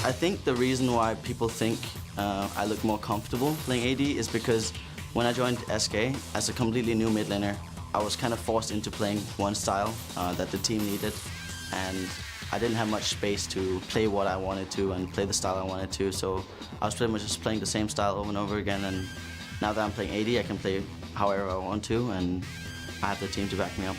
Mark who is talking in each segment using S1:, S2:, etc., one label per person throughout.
S1: I think the reason why people think I look more comfortable playing AD is because when I joined SK as a completely new mid laner, I was kind of forced into playing one style that the team needed, and I didn't have much space to play what I wanted to and play the style I wanted to, so I was pretty much just playing the same style over and over again, and now that I'm playing AD, I can play however I want to, and I have the team to back me up.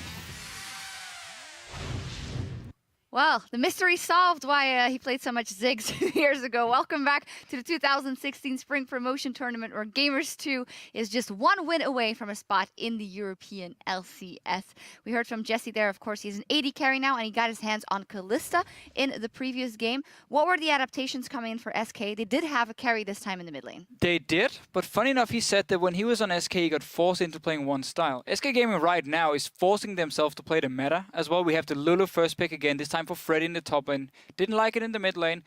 S2: Well, the mystery solved why he played so much Ziggs 2 years ago. Welcome back to the 2016 Spring Promotion Tournament, where Gamers 2 is just one win away from a spot in the European LCS. We heard from Jesse there, of course. He's an AD carry now, and he got his hands on Kalista in the previous game. What were the adaptations coming in for SK? They did have a carry this time in the mid lane.
S3: They did, but funny enough, he said that when he was on SK, he got forced into playing one style. SK Gaming right now is forcing themselves to play the meta as well. We have the Lulu first pick again, this time for Freddy in the top lane. Didn't like it in the mid lane.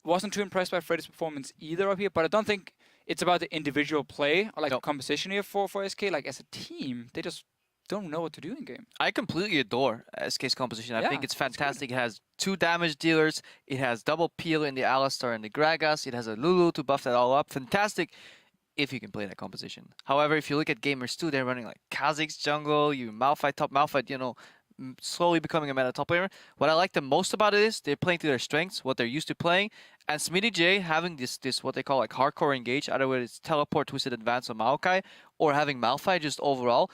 S3: Wasn't too impressed by Freddy's performance either up here, but I don't think it's about the individual play or like the composition here for SK. Like as a team, they just don't know what to do in game.
S4: I completely adore SK's composition. I think it's fantastic. It has 2 damage dealers. It has double peel in the Alistar and the Gragas. It has a Lulu to buff that all up. Fantastic if you can play that composition. However, if you look at Gamers 2, they're running like Kha'Zix jungle, you Malphite top, Malphite, you know, slowly becoming a meta top laner. What I like the most about it is they're playing to their strengths, what they're used to playing, and SmittyJ having this what they call like hardcore engage, either whether it's teleport, twisted advance on Maokai, or having Malphite just overall.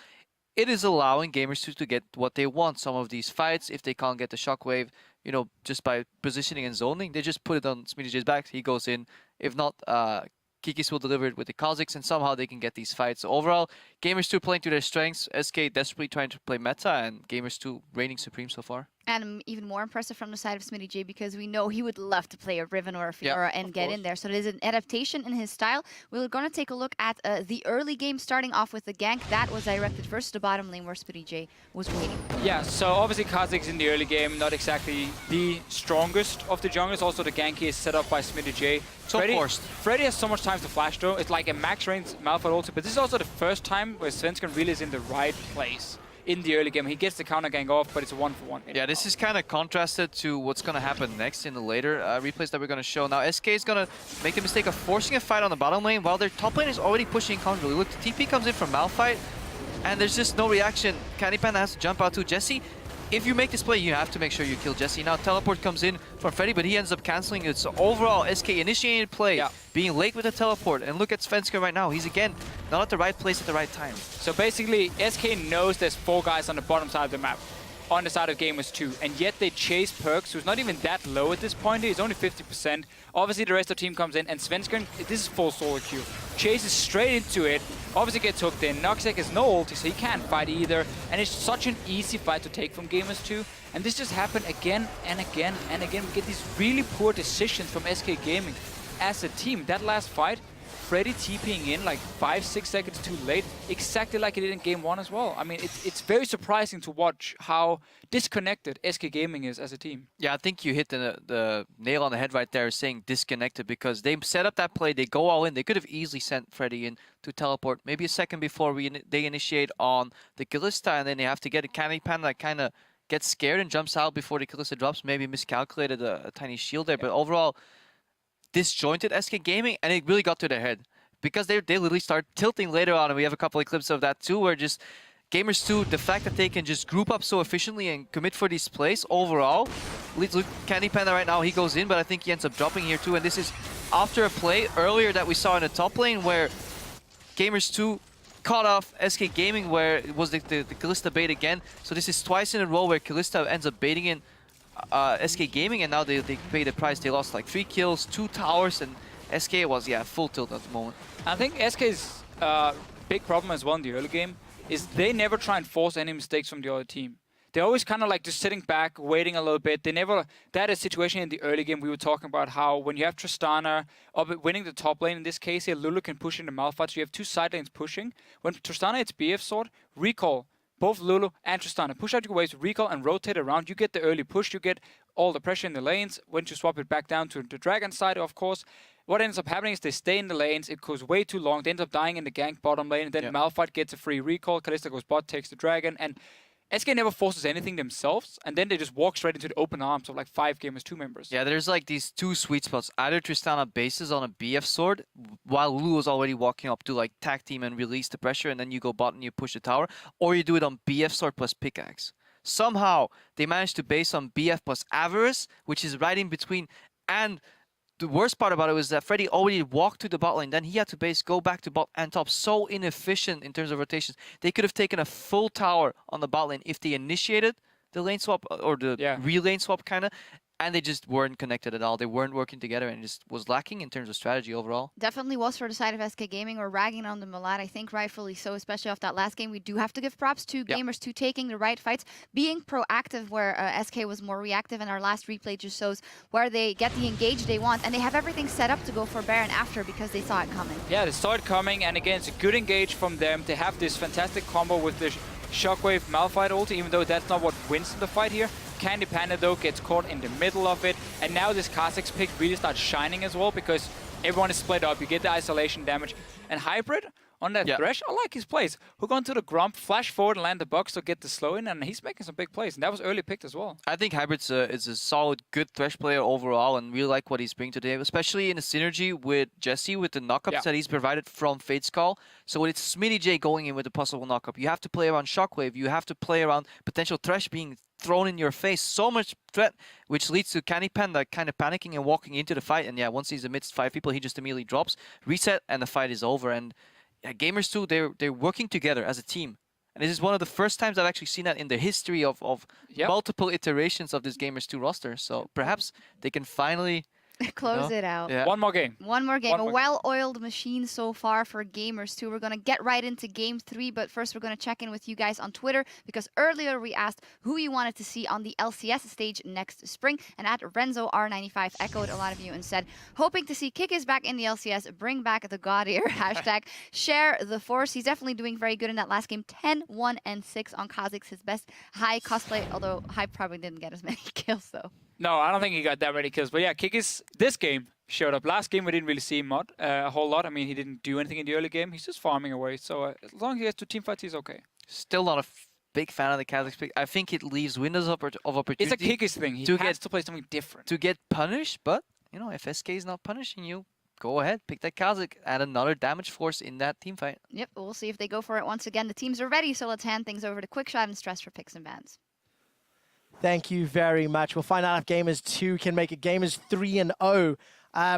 S4: It is allowing Gamers 2 to get what they want. Some of these fights, if they can't get the shockwave, you know, just by positioning and zoning, they just put it on SmittyJ's back. He goes in. If not, Kikis will deliver it with the Kha'Zix, and somehow they can get these fights. So overall, Gamers 2 playing to their strengths, SK desperately trying to play meta, and Gamers 2 reigning supreme so far.
S2: And even more impressive from the side of SmittyJ, because we know he would love to play a Riven or a Fiora and get in there. So there's an adaptation in his style. We're going to take a look at the early game, starting off with the gank that was directed versus the bottom lane where SmittyJ was waiting.
S3: Yeah, so obviously Kha'Zix in the early game, not exactly the strongest of the junglers. Also the gank is set up by SmittyJ.
S4: So forced.
S3: Freddy has so much time to flash though. It's like a max range Malphite ulti, but this is also the first time where Svensson really is in the right place in the early game. He gets the counter gang off, but it's a 1-for-1.
S4: Yeah, this is kind of contrasted to what's going to happen next in the later replays that we're going to show. Now, SK is going to make the mistake of forcing a fight on the bottom lane while their top lane is already pushing constantly. Look, the TP comes in from Malphite, and there's just no reaction. Candy Panda has to jump out to Jesse. If you make this play, you have to make sure you kill Jesse. Now, teleport comes in from Freddy, but he ends up canceling it. So overall, SK initiated play, being late with the teleport. And look at Svensson right now. He's, again, not at the right place at the right time.
S3: So basically, SK knows there's 4 guys on the bottom side of the map, on the side of Gamers 2, and yet they chase Perks, who's not even that low at this point. He's only 50%. Obviously, the rest of the team comes in, and Svensson, this is full solo queue. Chases straight into it, obviously gets hooked in. Noxek has no ulti, so he can't fight either, and it's such an easy fight to take from Gamers 2. And this just happened again and again and again. We get these really poor decisions from SK Gaming as a team. That last fight, Freddy TPing in like 5-6 seconds too late, exactly like he did in game 1 as well. I mean, it's very surprising to watch how disconnected SK Gaming is as a team.
S4: Yeah, I think you hit the nail on the head right there, saying disconnected, because they set up that play, they go all in. They could have easily sent Freddy in to teleport maybe a second before they initiate on the Kalista, and then they have to get a Candy Panda that kind of gets scared and jumps out before the Kalista drops. Maybe miscalculated a tiny shield there, but overall, disjointed SK Gaming, and it really got to their head because they literally start tilting later on, and we have a couple of clips of that too, where just Gamers 2, the fact that they can just group up so efficiently and commit for these plays overall. Look, Candy Panda right now, he goes in, but I think he ends up dropping here too, and this is after a play earlier that we saw in the top lane where Gamers 2 caught off SK Gaming, where it was the Kalista bait again. So this is twice in a row where Kalista ends up baiting in SK Gaming, and now they pay the price. They lost like 3 kills, 2 towers, and SK was, full tilt at the moment.
S3: I think SK's big problem as well in the early game is they never try and force any mistakes from the other team. They're always kind of like just sitting back, waiting a little bit. They never... That is a situation in the early game we were talking about how when you have Tristana winning the top lane, in this case here, Lulu can push into Malphite, so you have 2 side lanes pushing. When Tristana hits BF sword, recall. Both Lulu and Tristana push out your waves, recall and rotate around. You get the early push, you get all the pressure in the lanes. When you swap it back down to the Dragon side, of course, what ends up happening is they stay in the lanes. It goes way too long. They end up dying in the gank bottom lane, and then Malphite gets a free recall. Kalista goes bot, takes the Dragon, and SK never forces anything themselves, and then they just walk straight into the open arms of like 5 Gamers 2 members.
S4: Yeah, there's like these two sweet spots. Either Tristana bases on a BF sword, while Lulu is already walking up to like tag team and release the pressure, and then you go bot and you push the tower, or you do it on BF sword plus pickaxe. Somehow, they managed to base on BF plus Avarice, which is right in between, and the worst part about it was that Freddy already walked to the bot lane, then he had to base, go back to bot and top. So inefficient in terms of rotations. They could have taken a full tower on the bot lane if they initiated the lane swap, or the re-lane swap kind of, and they just weren't connected at all. They weren't working together, and it just was lacking in terms of strategy overall.
S2: Definitely was for the side of SK Gaming. We're ragging on them a lot, I think rightfully so, especially off that last game. We do have to give props to Gamers 2 taking the right fights, being proactive where SK was more reactive, and our last replay just shows where they get the engage they want, and they have everything set up to go for Baron after because they saw it coming.
S3: Yeah, they saw it coming, and again, it's a good engage from them. They have this fantastic combo with the Shockwave Malphite ulti, even though that's not what wins the fight here. Candy Panda, though, gets caught in the middle of it, and now this Kha'Zix pick really starts shining as well, because everyone is split up. You get the isolation damage, and Hybrid on that Thresh, I like his plays. Hook onto the Grump, flash forward and land the box to get the slow in, and he's making some big plays, and that was early picked as well.
S4: I think Hybrid's is a solid, good Thresh player overall, and really like what he's bringing today, especially in the synergy with Jesse, with the knockups that he's provided from Fate's Call. So when it's Smitty J going in with a possible knockup, you have to play around Shockwave, you have to play around potential Thresh being thrown in your face. So much threat, which leads to Candy Panda kind of panicking and walking into the fight, and once he's amidst 5 people, he just immediately drops, reset, and the fight is over. And Gamers 2, they're working together as a team. And this is one of the first times I've actually seen that in the history of multiple iterations of this Gamers 2 roster. So perhaps they can finally
S2: close it out.
S4: Yeah.
S3: One more game.
S2: One more game. A well-oiled machine so far for Gamers 2. We're going to get right into Game 3, but first we're going to check in with you guys on Twitter, because earlier we asked who you wanted to see on the LCS stage next spring, and at RenzoR95 echoed a lot of you and said, hoping to see Kikis back in the LCS, bring back the God Ear, hashtag share the force. He's definitely doing very good in that last game, 10-1 and 6 on Kha'Zix, his best high cosplay, although High probably didn't get as many kills though.
S3: No, I don't think he got that many kills. But yeah, Kikis, this game, showed up. Last game, we didn't really see him a whole lot. I mean, he didn't do anything in the early game. He's just farming away. So as long as he has 2 teamfights, he's okay.
S4: Still not a big fan of the Kha'Zix pick. I think it leaves windows of opportunity.
S3: It's a Kikis thing. He has to play something different.
S4: To get punished, but, you know, if SK is not punishing you, go ahead, pick that Kha'Zix, add another damage force in that teamfight.
S2: Yep, we'll see if they go for it once again. The teams are ready, so let's hand things over to Quickshot and Stress for picks and bans.
S5: Thank you very much. We'll find out if Gamers 2 can make it Gamers 3-0.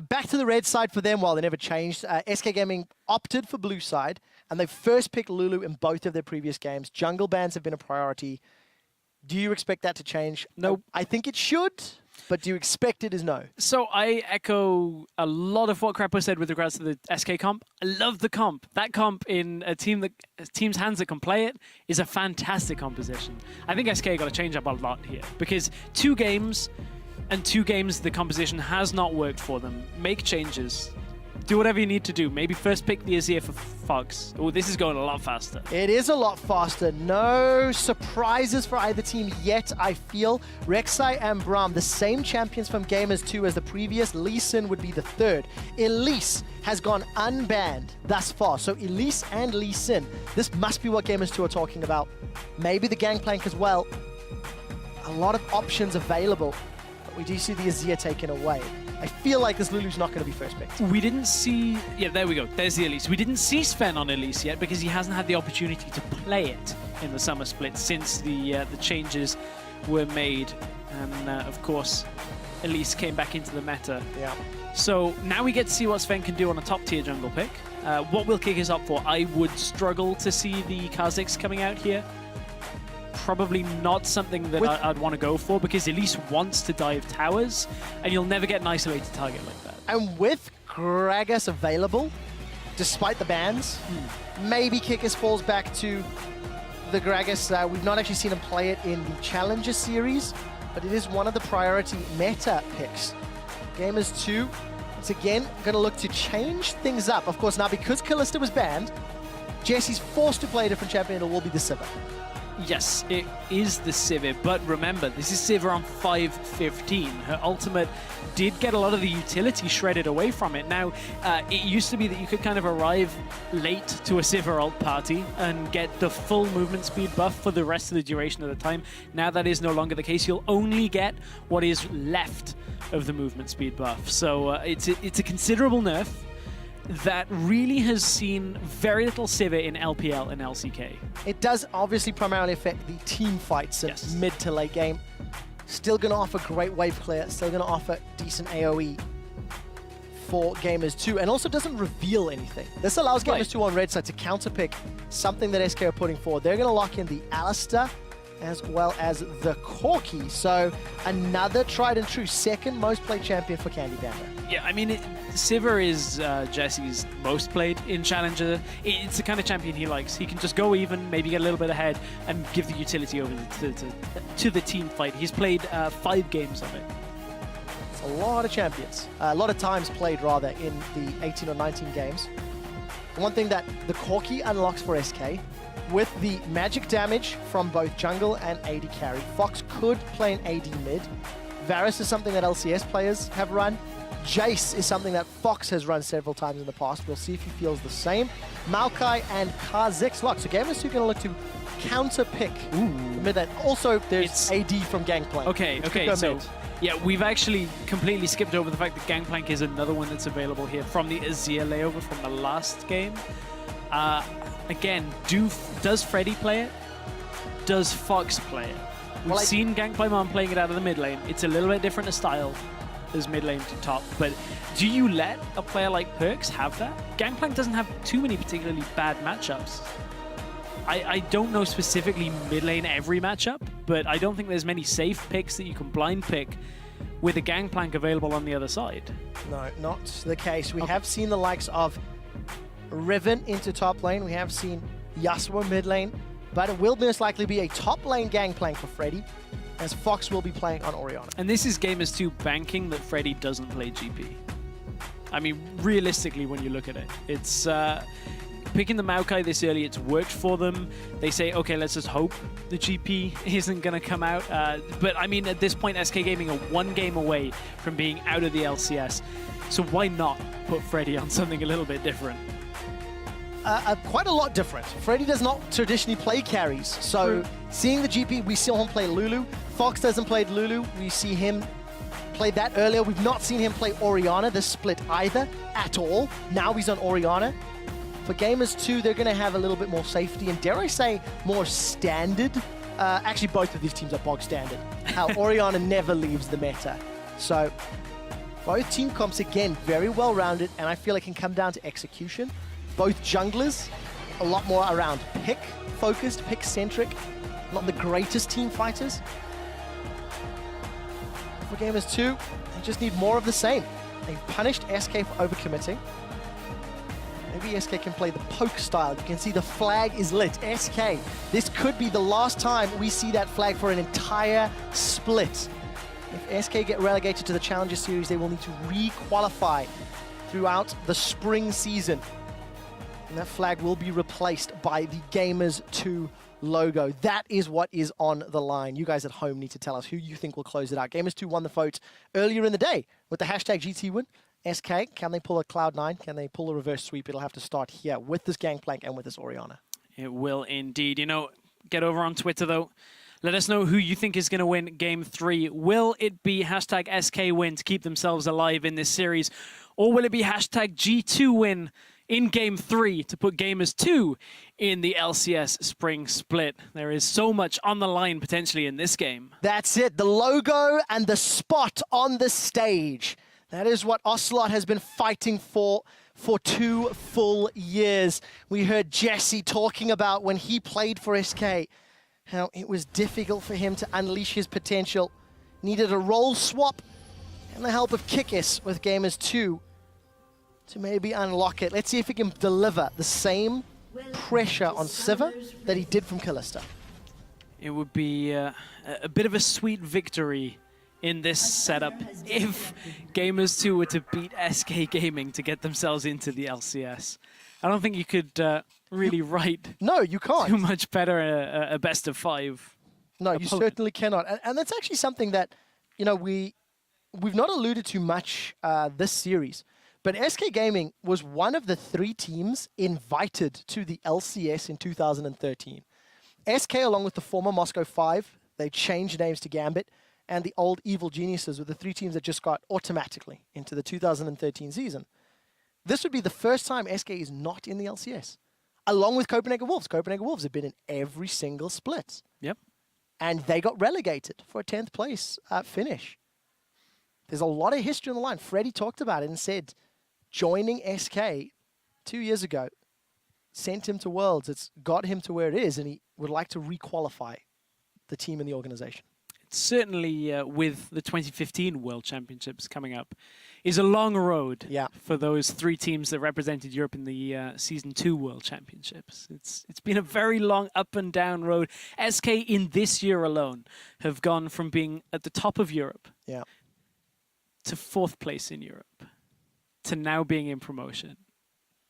S5: Back to the red side for them. While they never changed, SK Gaming opted for blue side, and they first picked Lulu in both of their previous games. Jungle bans have been a priority. Do you expect that to change? No. I think it should, but do you expect it is no?
S6: So I echo a lot of what Crapper said with regards to the SK comp. I love the comp. That comp in a team's hands that can play it is a fantastic composition. I think SK got to change up a lot here, because 2 games the composition has not worked for them. Make changes. Do whatever you need to do. Maybe first pick the Azir for Fox. Oh, this is going a lot faster.
S5: It is a lot faster. No surprises for either team yet, I feel. Rek'Sai and Braum, the same champions from Gamers 2 as the previous. Lee Sin would be the third. Elise has gone unbanned thus far. So Elise and Lee Sin. This must be what Gamers 2 are talking about. Maybe the Gangplank as well. A lot of options available. But we do see the Azir taken away. I feel like this Lulu's not going to be first picked.
S6: We didn't see... Yeah, there we go. There's the Elise. We didn't see Sven on Elise yet because he hasn't had the opportunity to play it in the summer split since the changes were made. And, of course, Elise came back into the meta.
S5: Yeah.
S6: So now we get to see what Sven can do on a top-tier jungle pick. What will kick us up for? I would struggle to see the Kha'Zix coming out here. Probably not something that I'd want to go for, because Elise wants to dive towers, and you'll never get an isolated target like that.
S5: And with Gragas available, despite the bans, maybe Kikis falls back to the Gragas. We've not actually seen him play it in the Challenger series, but it is one of the priority meta picks. Gamers 2, it's again going to look to change things up. Of course, now because Kalista was banned, Jesse's forced to play a different champion. It will be the Sivir.
S6: Yes, it is the Sivir, but remember, this is Sivir on 5:15. Her ultimate did get a lot of the utility shredded away from it. Now, it used to be that you could kind of arrive late to a Sivir ult party and get the full movement speed buff for the rest of the duration of the time. Now that is no longer the case. You'll only get what is left of the movement speed buff. So it's a considerable nerf that really has seen very little Sivir in LPL and LCK.
S5: It does obviously primarily affect the team fights in mid to late game. Still going to offer great wave clear, still going to offer decent AoE for Gamers 2, and also doesn't reveal anything. This allows Gamers 2 on red side to counterpick something that SK are putting forward. They're going to lock in the Alistair as well as the Corki. So another tried and true second most played champion for Candy Bamba.
S6: Yeah, I mean, Sivir is Jesse's most played in Challenger. It's the kind of champion he likes. He can just go even, maybe get a little bit ahead, and give the utility over to the team fight. He's played 5 games of it.
S5: It's a lot of champions. A lot of times played, rather, in the 18 or 19 games. One thing that the Corki unlocks for SK, with the magic damage from both jungle and AD carry, Fox could play an AD mid. Varus is something that LCS players have run. Jace is something that Fox has run several times in the past. We'll see if he feels the same. Maokai and Kha'Zix lock. So Gamers 2 going to look to counter-pick mid lane. Also, there's AD from Gangplank.
S6: Okay, so yeah, we've actually completely skipped over the fact that Gangplank is another one that's available here from the Azir layover from the last game. Again, does Freddy play it? Does Fox play it? We've seen Gangplank playing it out of the mid lane. It's a little bit different a style as mid lane to top, but do you let a player like Perks have that? Gangplank doesn't have too many particularly bad matchups. I don't know specifically mid lane every matchup, but I don't think there's many safe picks that you can blind pick with a Gangplank available on the other side.
S5: No, not the case. We have seen the likes of Riven into top lane. We have seen Yasuo mid lane, but it will most likely be a top lane Gangplank for Freddy, as Fox will be playing on Orianna.
S6: And this is Gamers 2 banking that Freddy doesn't play GP. I mean, realistically, when you look at it, it's picking the Maokai this early, it's worked for them. They say, okay, let's just hope the GP isn't going to come out. But I mean, at this point, SK Gaming are 1 game away from being out of the LCS. So why not put Freddy on something a little bit different?
S5: Quite a lot different. Freddy does not traditionally play carries, so seeing the GP, we saw him play Lulu. Fox doesn't play Lulu. We see him play that earlier. We've not seen him play Orianna this split either, at all. Now he's on Orianna. For Gamers 2, they're going to have a little bit more safety, and dare I say, more standard. Actually, both of these teams are bog standard. How Orianna never leaves the meta. So both team comps, again, very well-rounded, and I feel it can come down to execution. Both junglers, a lot more around pick-focused, pick-centric, not the greatest team fighters. For Gamers 2, they just need more of the same. They've punished SK for overcommitting. Maybe SK can play the poke style. You can see the flag is lit. SK, this could be the last time we see that flag for an entire split. If SK get relegated to the Challenger Series, they will need to re-qualify throughout the spring season. And that flag will be replaced by the Gamers 2 logo. That is what is on the line. You guys at home need to tell us who you think will close it out. Gamers 2 won the vote earlier in the day with the hashtag GTWin. SK, can they pull a Cloud9? Can they pull a reverse sweep? It'll have to start here with this Gangplank and with this Orianna.
S6: It will indeed. You know, get over on Twitter, though. Let us know who you think is going to win Game 3. Will it be hashtag SKWin to keep themselves alive in this series? Or will it be hashtag G2Win in Game 3 to put Gamers 2 in the LCS Spring Split? There is so much on the line potentially in this game.
S5: That's it. The logo and the spot on the stage. That is what Ocelot has been fighting for 2 full years. We heard Jesse talking about when he played for SK, how it was difficult for him to unleash his potential. Needed a role swap and the help of Kikis with Gamers 2 to maybe unlock it. Let's see if he can deliver the same pressure on Sivir that he did from Kalista.
S6: It would be a bit of a sweet victory in this setup if Gamers 2 were to beat SK Gaming to get themselves into the LCS. I don't think you could really write
S5: No, you can't.
S6: too much better a best of 5.
S5: No, you certainly cannot. And that's actually something that, you know, we've not alluded to much this series. But SK Gaming was one of the 3 teams invited to the LCS in 2013. SK, along with the former Moscow 5, they changed names to Gambit, and the old Evil Geniuses were the 3 teams that just got automatically into the 2013 season. This would be the first time SK is not in the LCS, along with Copenhagen Wolves. Copenhagen Wolves have been in every single split.
S6: Yep.
S5: And they got relegated for a 10th place finish. There's a lot of history on the line. Freddie talked about it and said, joining SK 2 years ago sent him to Worlds. It's got him to where it is, and he would like to re-qualify the team and the organization.
S6: Certainly, with the 2015 World Championships coming up, is a long road for those 3 teams that represented Europe in the Season 2 World Championships. It's been a very long up and down road. SK in this year alone have gone from being at the top of Europe to 4th place in Europe to now being in promotion,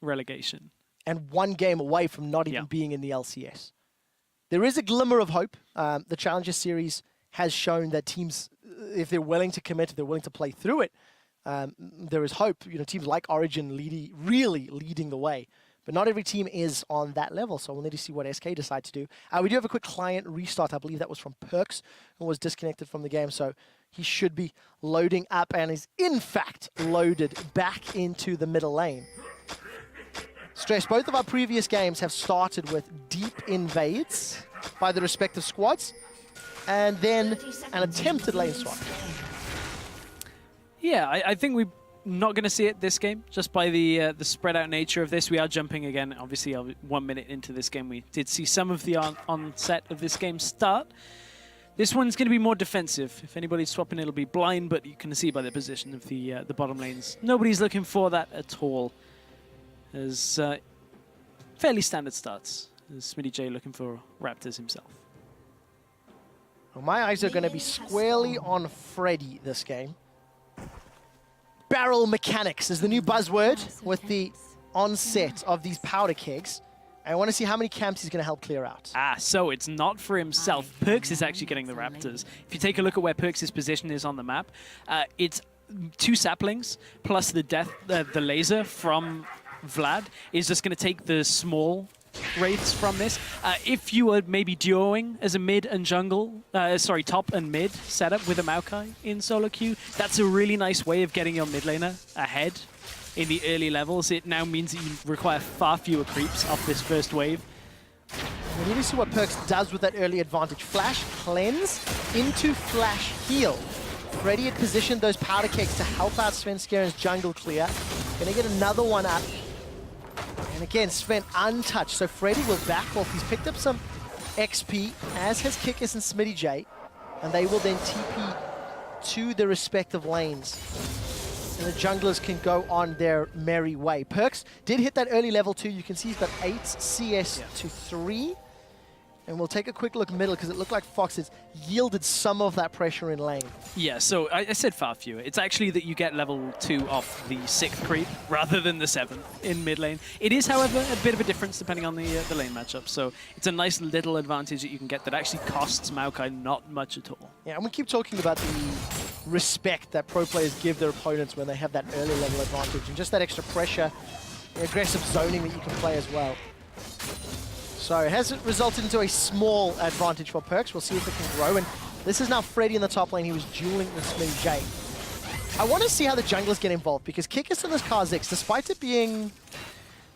S6: relegation.
S5: And 1 game away from not even being in the LCS. There is a glimmer of hope. The Challenger Series has shown that teams, if they're willing to commit, if they're willing to play through it, there is hope. You know, teams like Origin really leading the way. But not every team is on that level, so we'll need to see what SK decide to do. We do have a quick client restart. I believe that was from Perks, who was disconnected from the game, so he should be loading up and is, in fact, loaded back into the middle lane. Stress, both of our previous games have started with deep invades by the respective squads, and then an attempted lane swap.
S6: Yeah, I think we're not going to see it this game, just by the spread out nature of this. We are jumping again. Obviously, 1 minute into this game, we did see some of the onset of this game start. This one's going to be more defensive. If anybody's swapping, it'll be blind, but you can see by the position of the bottom lanes. Nobody's looking for that at all. As fairly standard starts. As Smitty J looking for Raptors himself.
S5: Well, my eyes are going to be squarely on Freddy this game. Barrel mechanics is the new buzzword with the onset of these powder kegs. I want to see how many camps he's going to help clear out.
S6: So it's not for himself. Perks is actually getting the Raptors. If you take a look at where Perks' position is on the map, it's 2 saplings plus the laser from Vlad is just going to take the small wraiths from this. If you were maybe duoing as a mid and jungle, top and mid setup with a Maokai in solo queue, that's a really nice way of getting your mid laner ahead in the early levels. It now means that you require far fewer creeps off this first wave.
S5: We need to see what Perks does with that early advantage. Flash cleanse into flash heal. Freddy had positioned those powder cakes to help out Svenskaren's jungle clear. Gonna get another one up. And again, Sven untouched, so Freddy will back off. He's picked up some XP, as has Kikis and Smitty J, and they will then TP to the respective lanes. And the junglers can go on their merry way. Perks did hit that early level 2. You can see he's got 8 CS to 3. And we'll take a quick look middle, because it looked like Fox has yielded some of that pressure in lane.
S6: Yeah, so I said far fewer. It's actually that you get level 2 off the 6th creep rather than the 7th in mid lane. It is, however, a bit of a difference depending on the lane matchup. So it's a nice little advantage that you can get that actually costs Maokai not much at all.
S5: Yeah, and we keep talking about the respect that pro players give their opponents when they have that early level advantage, and just that extra pressure, the aggressive zoning that you can play as well. So it has resulted into a small advantage for Perks. We'll see if it can grow. And this is now Freddy in the top lane. He was dueling with Smitty J. I want to see how the junglers get involved, because Kikis in this Kha'Zix, despite it being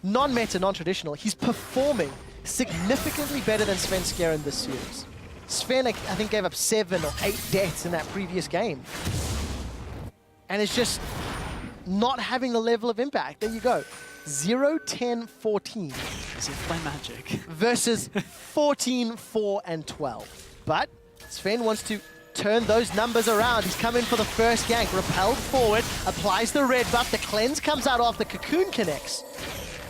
S5: non-meta, non-traditional, he's performing significantly better than Svenskeren this series. Sven, I think, gave up 7 or 8 deaths in that previous game. And it's just not having the level of impact. There you go. 0, 10, 14.
S6: As if by magic.
S5: Versus 14, 4, and 12. But Sven wants to turn those numbers around. He's come in for the first gank. Repelled forward, applies the red buff. The cleanse comes out off the cocoon connects.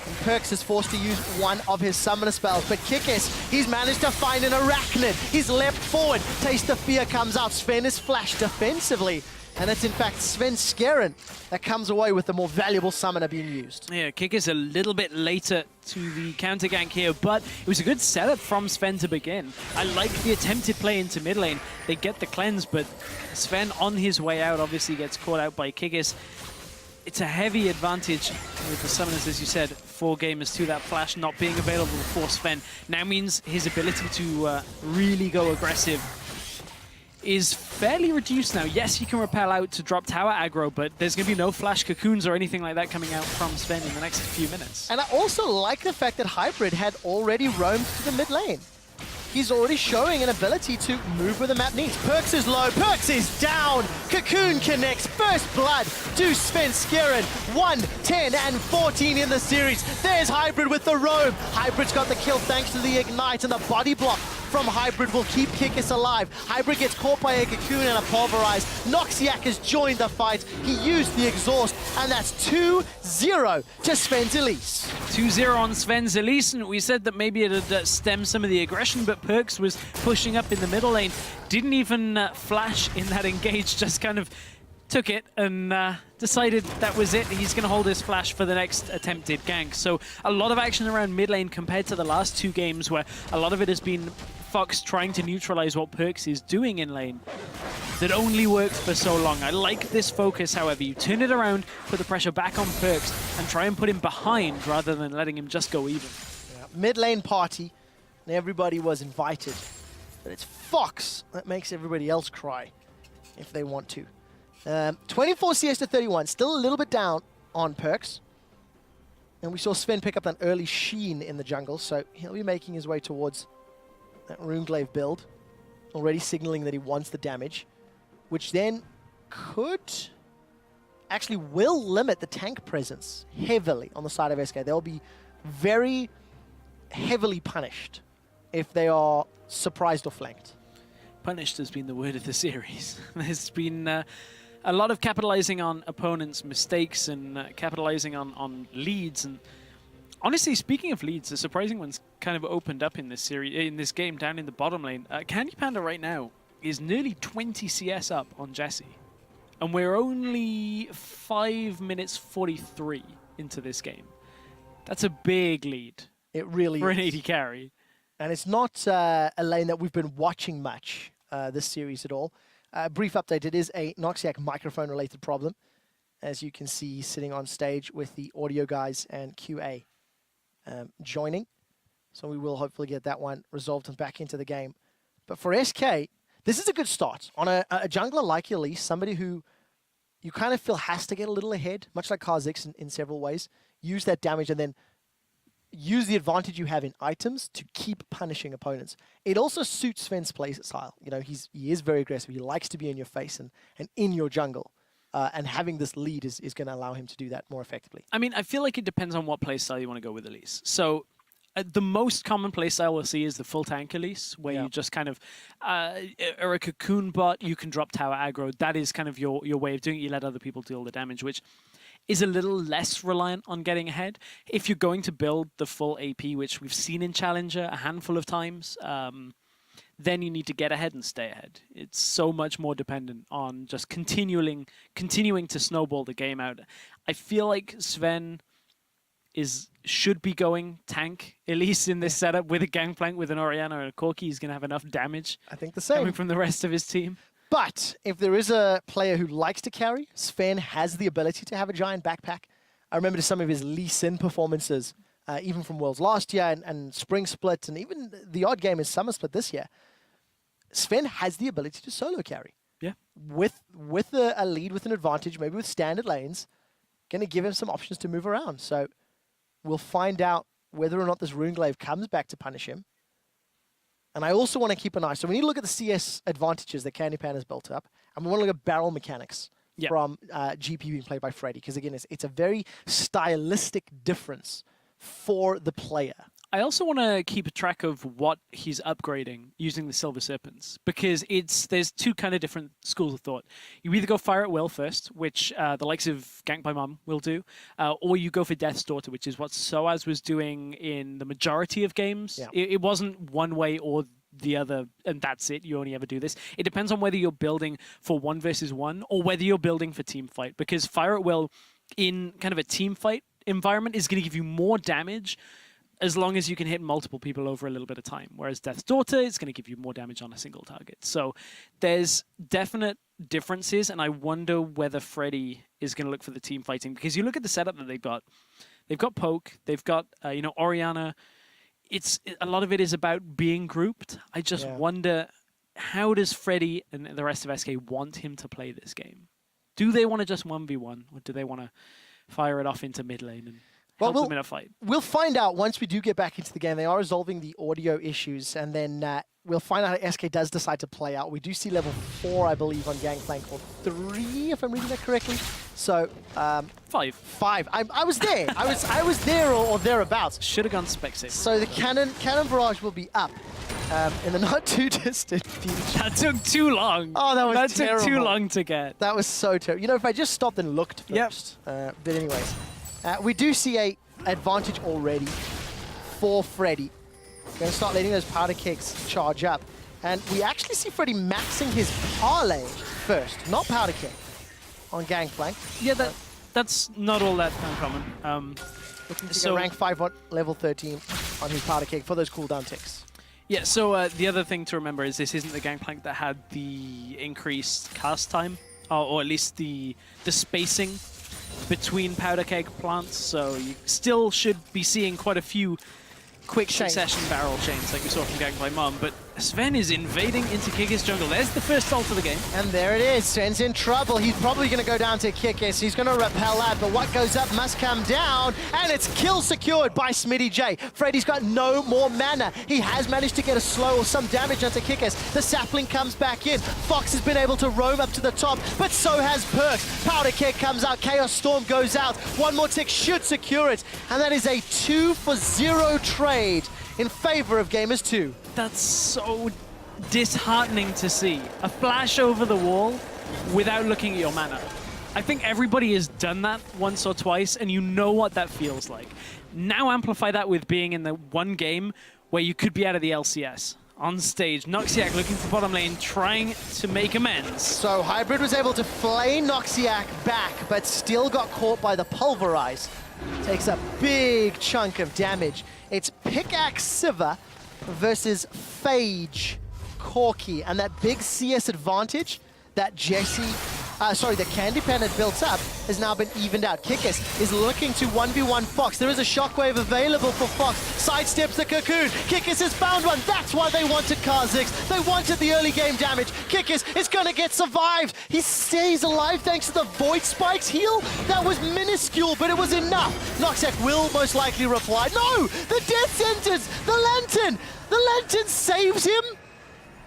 S5: And Perks is forced to use one of his summoner spells. But Kikis, he's managed to find an arachnid. He's leapt forward. Taste of Fear comes out. Sven is flashed defensively. And it's in fact Sven Skeren that comes away with the more valuable summoner being used.
S6: Yeah, Kick is a little bit later to the counter gank here, but it was a good setup from Sven to begin. I like the attempted play into mid lane. They get the cleanse, but Sven on his way out obviously gets caught out by Kikis. It's a heavy advantage with the summoners, as you said, 4 gamers to that flash not being available for Sven. Now means his ability to really go aggressive is fairly reduced now. Yes, he can repel out to drop tower aggro, but there's going to be no flash cocoons or anything like that coming out from Sven in the next few minutes.
S5: And I also like the fact that Hybrid had already roamed to the mid lane. He's already showing an ability to move where the map needs. Perks is low, Perks is down. Cocoon connects, first blood to Sven Skeren. 1, 10, and 14 in the series. There's Hybrid with the roam. Hybrid's got the kill thanks to the ignite, and the body block from Hybrid will keep Kikis alive. Hybrid gets caught by a Cocoon and a Pulverized. Noxiac has joined the fight. He used the exhaust, and that's 2-0 to Sven's Elise.
S6: 2-0 on Sven's Elise, and we said that maybe it'd stem some of the aggression, but Perks was pushing up in the middle lane. Didn't even flash in that engage, just kind of took it and decided that was it. He's going to hold his flash for the next attempted gank. So a lot of action around mid lane compared to the last 2 games where a lot of it has been Fox trying to neutralize what Perks is doing in lane. That only worked for so long. I like this focus, however. You turn it around, put the pressure back on Perks, and try and put him behind rather than letting him just go even.
S5: Yeah. Mid lane party, and everybody was invited. But it's Fox that makes everybody else cry if they want to. 24 CS to 31, still a little bit down on Perks. And we saw Sven pick up an early Sheen in the jungle, so he'll be making his way towards that Runeglaive build, already signaling that he wants the damage, which then could, actually will limit the tank presence heavily on the side of SK. They'll be very heavily punished if they are surprised or flanked.
S6: Punished has been the word of the series. There's been a lot of capitalizing on opponents' mistakes and capitalizing on leads. And honestly, speaking of leads, the surprising one's kind of opened up in this series, in this game down in the bottom lane. Candy Panda right now is nearly 20 CS up on Jesse. And we're only 5 minutes 43 into this game. That's a big lead.
S5: It really
S6: for
S5: is.
S6: an AD carry.
S5: And it's not a lane that we've been watching much this series at all. Brief update, it is a Noxiac microphone-related problem. As you can see, he's sitting on stage with the audio guys and QA joining. So we will hopefully get that one resolved and back into the game. But for SK, this is a good start. On a jungler like Elise, somebody who you kind of feel has to get a little ahead, much like Kha'Zix in several ways. Use that damage and then use the advantage you have in items to keep punishing opponents. It also suits Sven's play style. You know, he is very aggressive. He likes to be in your face and in your jungle. And having this lead is going to allow him to do that more effectively.
S6: I mean, I feel like it depends on what playstyle you want to go with Elise. So the most common playstyle we'll see is the full tank Elise, where you just kind of are a cocoon bot, you can drop tower aggro. That is kind of your way of doing it. You let other people deal the damage, which is a little less reliant on getting ahead. If you're going to build the full AP, which we've seen in Challenger a handful of times, then you need to get ahead and stay ahead. It's so much more dependent on just continuing to snowball the game out. I feel like Sven should be going tank, at least in this setup, with a Gangplank, with an Orianna and a Corki. He's going to have enough damage
S5: I think the same
S6: coming from the rest of his team.
S5: But if there is a player who likes to carry, Sven has the ability to have a giant backpack. I remember some of his Lee Sin performances, even from Worlds last year and Spring Split, and even the odd game is Summer Split this year. Sven has the ability to solo carry.
S6: Yeah.
S5: With a lead, with an advantage, maybe with standard lanes, going to give him some options to move around. So we'll find out whether or not this Runeglaive comes back to punish him. And I also want to keep an eye. So we need to look at the CS advantages that Candy Pan has built up. And we want to look at barrel mechanics from GP being played by Freddy. Because again, it's a very stylistic difference for the player.
S6: I also want to keep a track of what he's upgrading using the Silver Serpents, because there's two kind of different schools of thought. You either go Fire at Will first, which the likes of Gank by Mum will do, or you go for Death's Daughter, which is what Soaz was doing in the majority of games. Yeah. It wasn't one way or the other, and that's it. You only ever do this. It depends on whether you're building for 1 versus 1 or whether you're building for team fight. Because Fire at Will in kind of a team fight environment is going to give you more damage as long as you can hit multiple people over a little bit of time. Whereas Death's Daughter is going to give you more damage on a single target. So there's definite differences, and I wonder whether Freddy is going to look for the team fighting, because you look at the setup that they've got. They've got Poke, they've got Orianna. A lot of it is about being grouped. I just wonder, how does Freddy and the rest of SK want him to play this game? Do they want to just 1v1, or do they want to fire it off into mid lane and help them in a fight?
S5: We'll find out once we do get back into the game. They are resolving the audio issues, and then we'll find out how SK does decide to play out. We do see level 4, I believe, on Gangplank, or 3, if I'm reading that correctly. So
S6: 5.
S5: 5. I was there. I was there or thereabouts.
S6: Should have gone Spectate.
S5: So the cannon barrage will be up in the not too distant future.
S6: That took too long.
S5: Oh, that
S6: took too long to get.
S5: That was so terrible. You know, if I just stopped and looked first. But anyways, we do see a advantage already for Freddy. Going to start letting those powder kegs charge up. And we actually see Freddy maxing his parlay first, not powder keg, on Gangplank.
S6: Yeah, that's not all that uncommon.
S5: Looking to go rank 5 on level 13 on his powder keg for those cooldown ticks.
S6: Yeah, so the other thing to remember is this isn't the Gangplank that had the increased cast time, or at least the spacing between powder keg plants, so you still should be seeing quite a few quick succession barrel chains like we saw from Gangplank Mom, but Sven is invading into Kikis jungle. There's the first ult of the game.
S5: And there it is. Sven's in trouble. He's probably going to go down to Kikis. He's going to repel that, but what goes up must come down, and it's kill secured by Smitty J. Freddy's got no more mana. He has managed to get a slow or some damage onto Kikis. The sapling comes back in. Fox has been able to roam up to the top, but so has Perks. Powder Keg comes out. Chaos Storm goes out. One more tick should secure it, and that is a 2-for-0 trade in favor of Gamers 2.
S6: That's so disheartening to see. A flash over the wall without looking at your mana. I think everybody has done that once or twice, and you know what that feels like. Now amplify that with being in the one game where you could be out of the LCS. On stage, Noxiac looking for bottom lane, trying to make amends.
S5: So Hybrid was able to flay Noxiac back, but still got caught by the Pulverize. Takes a big chunk of damage. It's Pickaxe Siva versus Phage Corki, and that big CS advantage that that Candy Pen had built up has now been evened out. Kikis is looking to 1v1 Fox. There is a shockwave available for Fox. Sidesteps the Cocoon. Kikis has found one. That's why they wanted Kha'Zix. They wanted the early game damage. Kikis is going to get survived. He stays alive thanks to the Void Spikes heal. That was minuscule, but it was enough. Noxiac will most likely reply. No! The death sentence! The Lantern! The Lantern saves him!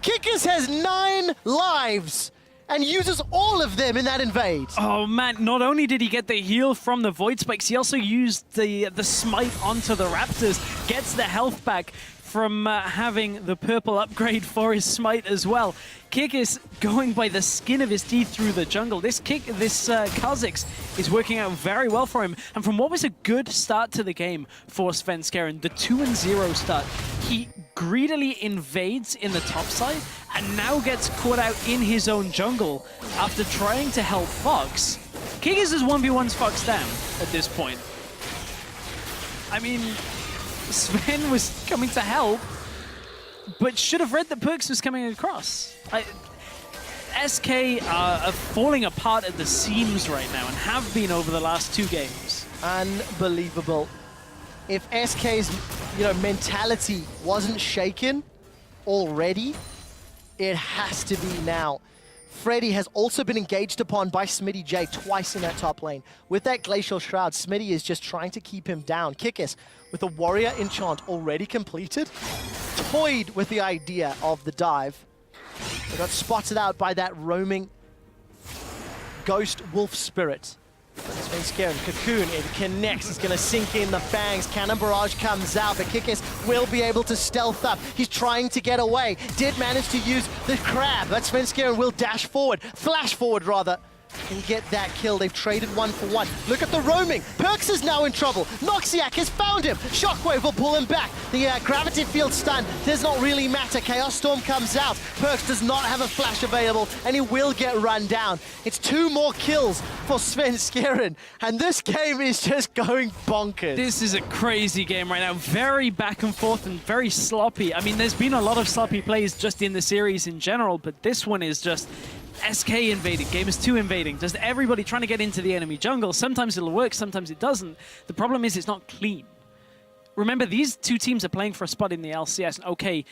S5: Kikis has 9 lives and uses all of them in that invade.
S6: Oh man, not only did he get the heal from the Void Spikes, he also used the smite onto the Raptors, gets the health back from having the purple upgrade for his smite as well. Kikis going by the skin of his teeth through the jungle. This Kha'Zix is working out very well for him. And from what was a good start to the game for Svenskeren, the 2-0 start, he greedily invades in the top side and now gets caught out in his own jungle after trying to help Fox. Kikis is 1v1's Fox down at this point. I mean, Sven was coming to help, but should have read that Perks was coming across. SK are falling apart at the seams right now and have been over the last 2 games.
S5: Unbelievable. If SK's mentality wasn't shaken already, it has to be now. Freddy has also been engaged upon by Smitty J twice in that top lane. With that Glacial Shroud, Smitty is just trying to keep him down. Kikis, with a Warrior Enchant already completed, toyed with the idea of the dive. They got spotted out by that roaming Ghost Wolf Spirit. Svenskeren, Cocoon, it connects, it's gonna sink in the bangs, Cannon Barrage comes out, but Kikis will be able to stealth up. He's trying to get away, did manage to use the crab, but Svenskeren will dash forward, flash forward rather. can get that kill. They've traded 1-for-1. Look at the roaming. Perks is now in trouble. Noxiac has found him. Shockwave will pull him back. The gravity field stun does not really matter. Chaos Storm comes out. Perks does not have a flash available, and he will get run down. It's 2 more kills for Svenskeren, and this game is just going bonkers.
S6: This is a crazy game right now. Very back and forth and very sloppy. I mean, there's been a lot of sloppy plays just in the series in general, but this one is just SK invading, Gamers2 invading, just everybody trying to get into the enemy jungle. Sometimes it'll work, sometimes it doesn't. The problem is it's not clean. Remember, these 2 teams are playing for a spot in the LCS. Okay,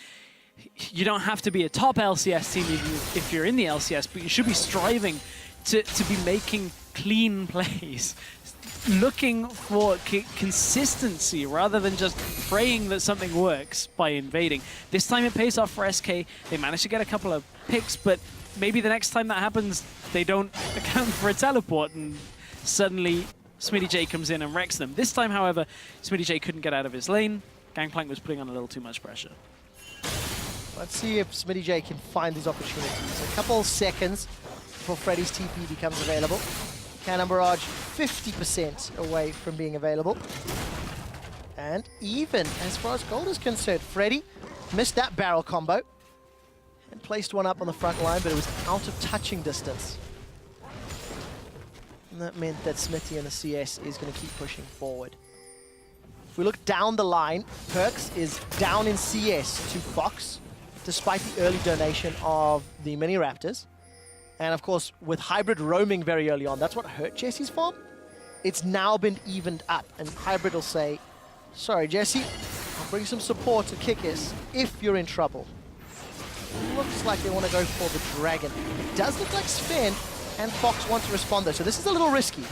S6: you don't have to be a top LCS team even if you're in the LCS, but you should be striving to be making clean plays. Looking for consistency rather than just praying that something works by invading. This time it pays off for SK. They managed to get a couple of picks, but maybe the next time that happens, they don't account for a teleport and suddenly SmittyJ comes in and wrecks them. This time, however, SmittyJ couldn't get out of his lane. Gangplank was putting on a little too much pressure.
S5: Let's see if SmittyJ can find these opportunities. A couple seconds before Freddy's TP becomes available. Cannon Barrage 50% away from being available. And even as far as gold is concerned, Freddy missed that barrel combo and placed one up on the front line, but it was out of touching distance. And that meant that Smitty in the CS is going to keep pushing forward. If we look down the line, Perks is down in CS to Fox, despite the early donation of the Mini Raptors. And of course, with Hybrid roaming very early on, that's what hurt Jesse's farm. It's now been evened up, and Hybrid will say, sorry, Jesse, I'll bring some support to Kikis if you're in trouble. Looks like they want to go for the Dragon. It does look like Sven and Fox want to respond though, so this is a little risky.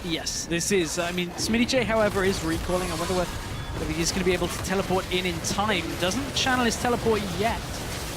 S6: Yes, this is. I mean, SmittyJ, however, is recalling. I wonder whether he's going to be able to teleport in time. Doesn't channel his teleport yet.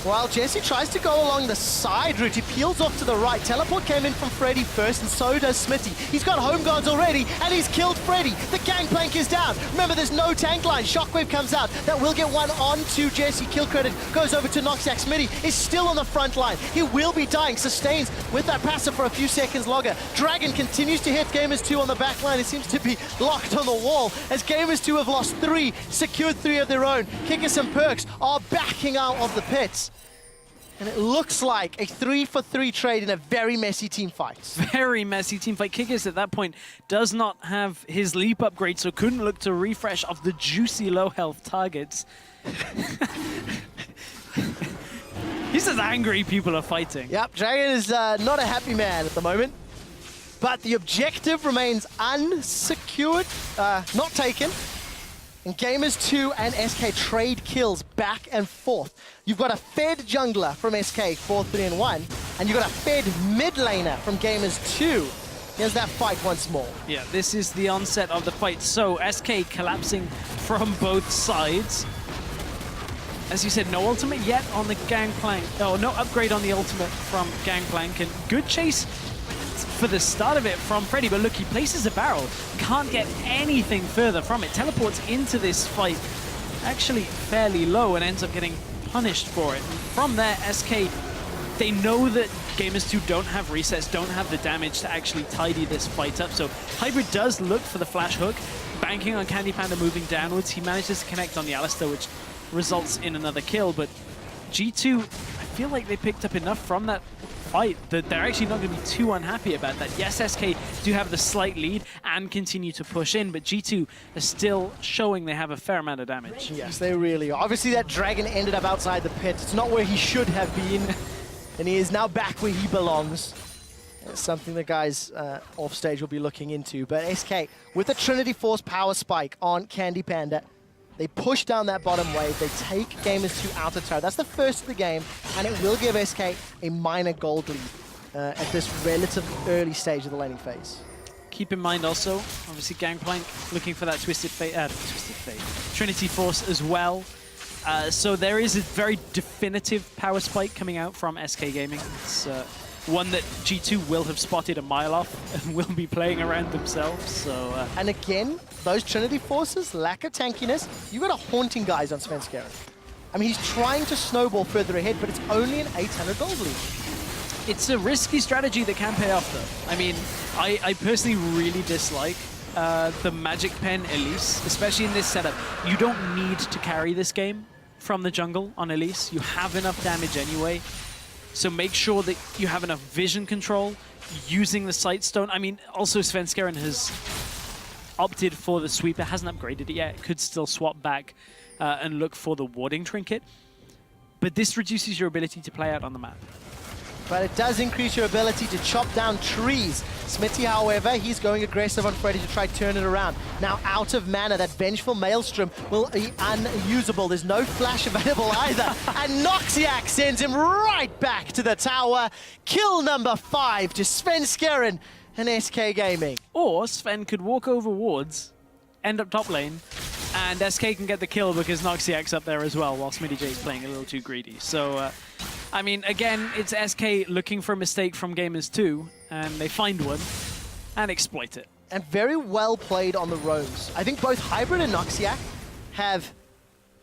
S5: While Jesse tries to go along the side route, he peels off to the right. Teleport came in from Freddy first, and so does Smitty. He's got home guards already, and he's killed Freddy. The gangplank is down. Remember, there's no tank line. Shockwave comes out. That will get one on to Jesse. Kill credit goes over to Noxiac. Smitty is still on the front line. He will be dying. Sustains with that passive for a few seconds longer. Dragon continues to hit Gamers2 on the back line. It seems to be locked on the wall, as Gamers2 have lost 3, secured 3 of their own. Kikis and Perks are backing out of the pits. And it looks like a 3-for-3 trade in a very messy team fight.
S6: Very messy team fight. Kikis at that point does not have his leap upgrade, so couldn't look to refresh off the juicy low health targets. He's just angry people are fighting.
S5: Yep, Dragon is not a happy man at the moment. But the objective remains unsecured, not taken. And Gamers2 and SK trade kills back and forth. You've got a fed jungler from SK, 4-3-1, and you've got a fed mid laner from Gamers2. Here's that fight once more.
S6: Yeah, this is the onset of the fight. So SK collapsing from both sides. As you said, no ultimate yet on the Gangplank. Oh, no upgrade on the ultimate from Gangplank, and good chase for the start of it from Freddy, but look, he places a barrel, can't get anything further from it, teleports into this fight actually fairly low and ends up getting punished for it. And from there, SK, they know that Gamers2 don't have resets, don't have the damage to actually tidy this fight up, so Hybrid does look for the flash hook, banking on Candy Panda moving downwards. He manages to connect on the Alistar, which results in another kill, but G2, I feel like they picked up enough from that fight that they're actually not going to be too unhappy about that. Yes, SK do have the slight lead and continue to push in, but G2 are still showing they have a fair amount of damage.
S5: Yes, they really are. Obviously, that Dragon ended up outside the pit. It's not where he should have been, and he is now back where he belongs. It's something the guys off stage will be looking into. But SK, with a Trinity Force power spike on Candy Panda, they push down that bottom wave, they take Gamers2 out of tower. That's the first of the game, and it will give SK a minor gold lead at this relative early stage of the laning phase.
S6: Keep in mind also, obviously Gangplank looking for that Trinity Force as well. So there is a very definitive power spike coming out from SK Gaming. It's one that G2 will have spotted a mile off and will be playing around themselves. So,
S5: and again, those Trinity Forces, lack of tankiness, you've got a haunting guys on Svenskeren. I mean, he's trying to snowball further ahead, but it's only an 800 gold lead.
S6: It's a risky strategy that can pay off, though. I mean, I personally really dislike the Magic Pen Elise, especially in this setup. You don't need to carry this game from the jungle on Elise. You have enough damage anyway. So make sure that you have enough vision control, using the Sightstone. I mean, also Svenskeren has opted for the sweeper, hasn't upgraded it yet, could still swap back and look for the warding trinket. But this reduces your ability to play out on the map.
S5: But it does increase your ability to chop down trees. Smitty, however, he's going aggressive on Freddy to try to turn it around. Now out of mana, that Vengeful Maelstrom will be unusable. There's no flash available either. And Noxiac sends him right back to the tower. Kill number 5 to Svenskeren and SK Gaming.
S6: Or Sven could walk over wards, end up top lane, and SK can get the kill because Noxiac's up there as well, while Smitty J's playing a little too greedy. So, I mean, again, it's SK looking for a mistake from Gamers 2, and they find one and exploit it.
S5: And very well played on the roams. I think both Hybrid and Noxiac have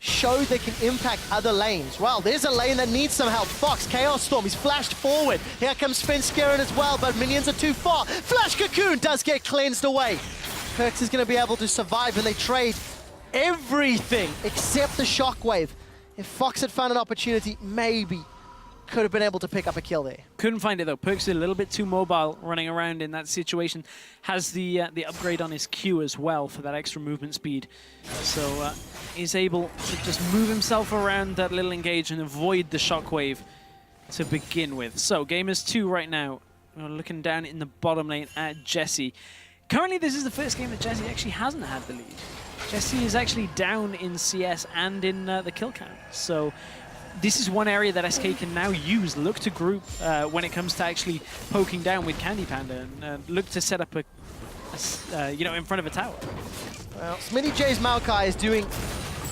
S5: showed they can impact other lanes. Well, there's a lane that needs some help. Fox, Chaos Storm, he's flashed forward. Here comes Svenskeren as well, but minions are too far. Flash Cocoon does get cleansed away. Perkz is going to be able to survive, and they trade everything except the Shockwave. If Fox had found an opportunity, maybe could have been able to pick up a kill there.
S6: Couldn't find it though. Perkz is a little bit too mobile running around in that situation. Has the upgrade on his Q as well for that extra movement speed. So he's able to just move himself around that little engage and avoid the Shockwave to begin with. So Gamers 2 right now. We're looking down in the bottom lane at Jesse. Currently this is the first game that Jesse actually hasn't had the lead. Jesse is actually down in CS and in the kill count. So this is one area that SK can now use, look to group when it comes to actually poking down with Candy Panda, and look to set up a you know, in front of a tower.
S5: Well, Smitty J's Maokai is doing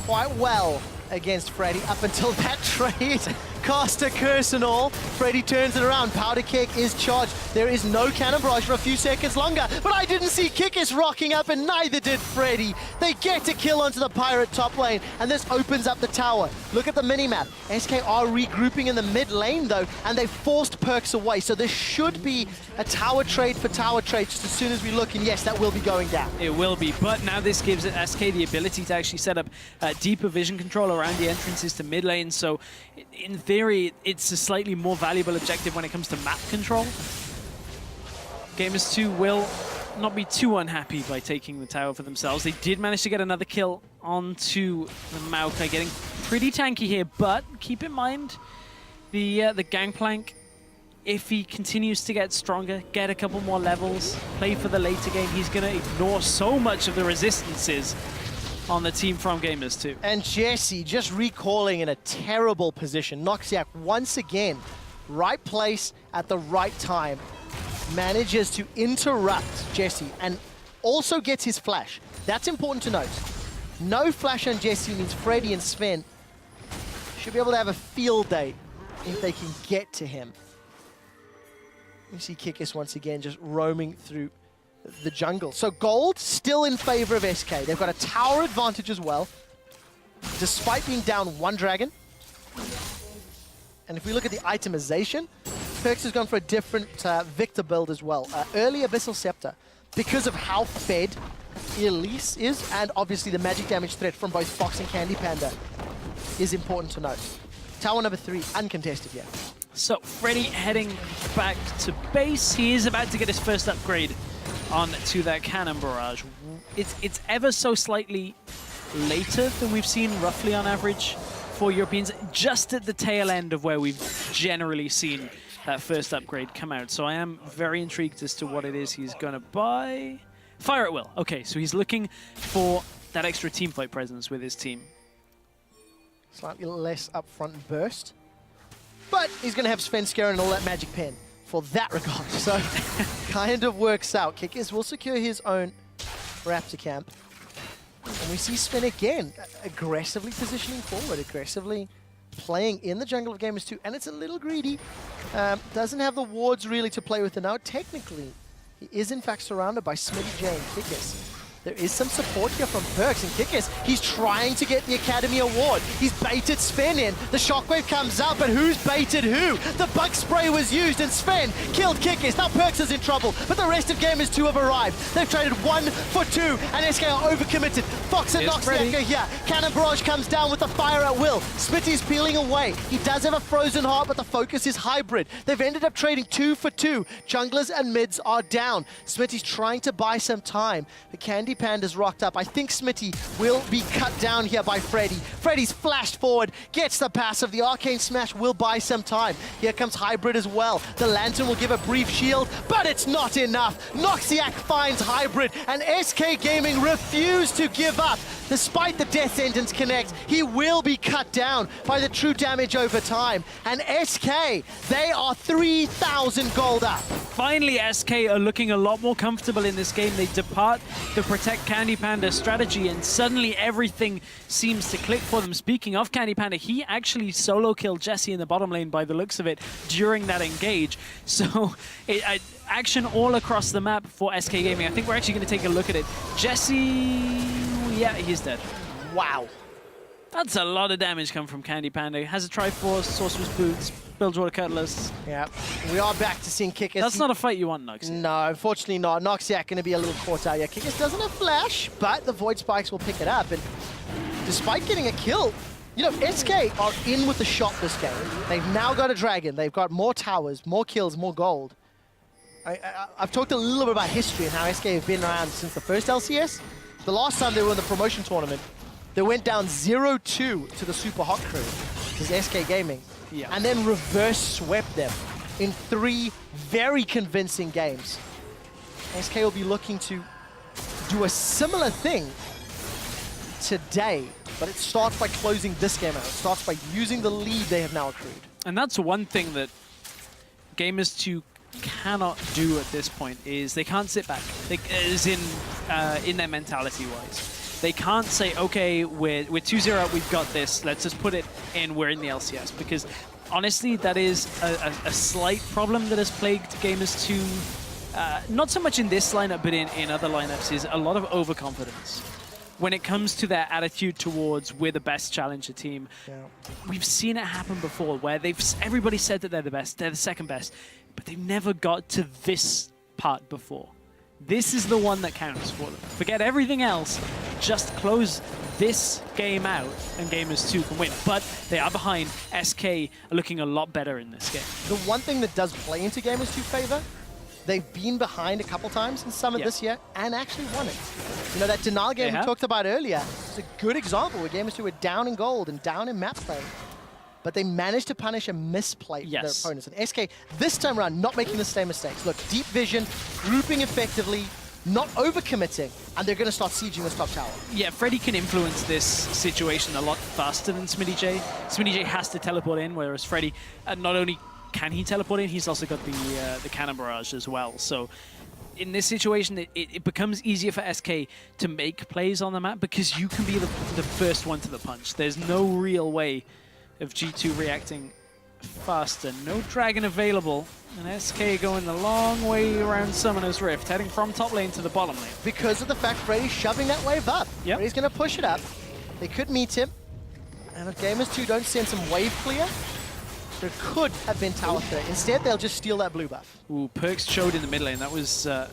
S5: quite well against Freddy up until that trade. Caster Curse and all. Freddy turns it around. Powder Keg is charged. There is no cannon barrage for a few seconds longer. But I didn't see Kikis rocking up, and neither did Freddy. They get a kill onto the Pirate top lane, and this opens up the tower. Look at the minimap. SK are regrouping in the mid lane, though, and they forced Perkz away. So this should be a tower trade for tower trade just as soon as we look, and yes, that will be going down.
S6: It will be, but now this gives SK the ability to actually set up deeper vision control around the entrances to mid lane. So in theory, it's a slightly more valuable objective when it comes to map control. Gamers 2 will not be too unhappy by taking the tower for themselves. They did manage to get another kill onto the Maokai, getting pretty tanky here, but keep in mind the Gangplank, if he continues to get stronger, get a couple more levels, play for the later game, he's going to ignore so much of the resistances on the team from Gamers 2.
S5: And Jesse just recalling in a terrible position. Noxiac once again, right place at the right time, manages to interrupt Jesse and also gets his flash. That's important to note. No flash on Jesse means Freddy and Sven should be able to have a field day if they can get to him. You see Kikis once again just roaming through the jungle. So gold still in favor of SK. They've got a tower advantage as well, despite being down one dragon. And if we look at the itemization, Perkz has gone for a different Victor build as well. Early Abyssal Scepter, because of how fed Elise is, and obviously the magic damage threat from both Fox and Candy Panda is important to note. Tower number 3, uncontested here.
S6: So Freddy heading back to base. He is about to get his first upgrade onto that cannon barrage. It's ever so slightly later than we've seen roughly on average for Europeans, just at the tail end of where we've generally seen that first upgrade come out. So I am very intrigued as to what it is he's gonna buy. Fire at will. Okay, so he's looking for that extra teamfight presence with his team.
S5: Slightly less upfront burst. But he's going to have Svenskeren and all that magic pen for that regard. So kind of works out. Kikis will secure his own Raptor camp. And we see Sven again aggressively positioning forward, aggressively playing in the jungle of Gamers 2. And it's a little greedy. Doesn't have the wards really to play with it now. Technically, he is in fact surrounded by Smitty J and Kikis. there is some support here from Perks, and Kikis, he's trying to get the Academy Award. He's baited Sven in. The Shockwave comes out, but who's baited who? The bug spray was used, and Sven killed Kikis. Now Perks is in trouble, but the rest of Gamers 2 have arrived. They've traded 1 for 2, and SK are overcommitted. Fox and knocks the Echo here. Cannon Barrage comes down with the fire at will. Smitty's peeling away. He does have a frozen heart, but the focus is hybrid. They've ended up trading 2 for 2. Junglers and mids are down. Smitty's trying to buy some time. The Candy Panda's rocked up. I think Smitty will be cut down here by Freddy. Freddy's flashed forward, gets the passive. The Arcane Smash will buy some time. Here comes Hybrid as well. The Lantern will give a brief shield, but it's not enough. Noxiac finds Hybrid, and SK Gaming refuse to give up. Despite the death sentence connect, he will be cut down by the true damage over time. And SK, they are 3,000 gold up.
S6: Finally, SK are looking a lot more comfortable in this game. They depart the Protect Candy Panda strategy, and suddenly everything seems to click for them. Speaking of Candy Panda, he actually solo killed Jesse in the bottom lane by the looks of it during that engage. So action all across the map for SK Gaming. I think we're actually going to take a look at it. Jesse, yeah, he's dead.
S5: Wow.
S6: That's a lot of damage come from Candy Panda. Has a Triforce, Sorcerer's Boots, Bilgewater Cutlass.
S5: Yeah, we are back to seeing Kikis.
S6: That's not a fight you want, Noxiac.
S5: No, unfortunately not. Noxiac going to be a little caught out here. Kikis doesn't have Flash, but the Void Spikes will pick it up. And despite getting a kill, you know, SK are in with the shot this game. They've now got a Dragon. They've got more towers, more kills, more gold. I've talked a little bit about history and how SK have been around since the first LCS. The last time they were in the promotion tournament, they went down 0-2 to the Super Hot Crew, which is SK Gaming, and then reverse swept them in 3 very convincing games. SK will be looking to do a similar thing today, but it starts by closing this game out. It starts by using the lead they have now accrued.
S6: And that's one thing that Gamers 2 cannot do at this point, is they can't sit back. As in their mentality-wise. They can't say, okay, we're 2-0 up, we've got this, let's just put it in, we're in the LCS. Because honestly, that is a slight problem that has plagued Gamers 2, not so much in this lineup, but in other lineups, is a lot of overconfidence. When it comes to their attitude towards we're the best challenger team, we've seen it happen before where everybody said that they're the best, they're the second best, but they've never got to this part before. This is the one that counts for them. Forget everything else, just close this game out and Gamers 2 can win. But they are behind. SK are looking a lot better in this game.
S5: The one thing that does play into Gamers 2 favor, they've been behind a couple times in Summit this year and actually won it. You know, that denial game we talked about earlier is a good example where Gamers 2 were down in gold and down in map play. But they managed to punish a misplay for their opponents. And SK, this time around, not making the same mistakes. Look, deep vision, grouping effectively, not overcommitting, and they're going to start sieging this top tower.
S6: Yeah, Freddy can influence this situation a lot faster than Smitty J. Smitty J has to teleport in, whereas Freddy, not only can he teleport in, he's also got the Cannon Barrage as well. So in this situation, it becomes easier for SK to make plays on the map because you can be the first one to the punch. There's no real way of G2 reacting faster. No Dragon available, and SK going the long way around Summoner's Rift, heading from top lane to the bottom lane.
S5: Because of the fact Freddy's shoving that wave up. Freddy's going to push it up. They could meet him. And if Gamers 2 don't send some wave clear, there could have been tower threat. Instead, they'll just steal that blue buff.
S6: Ooh, Perks showed in the mid lane. That was a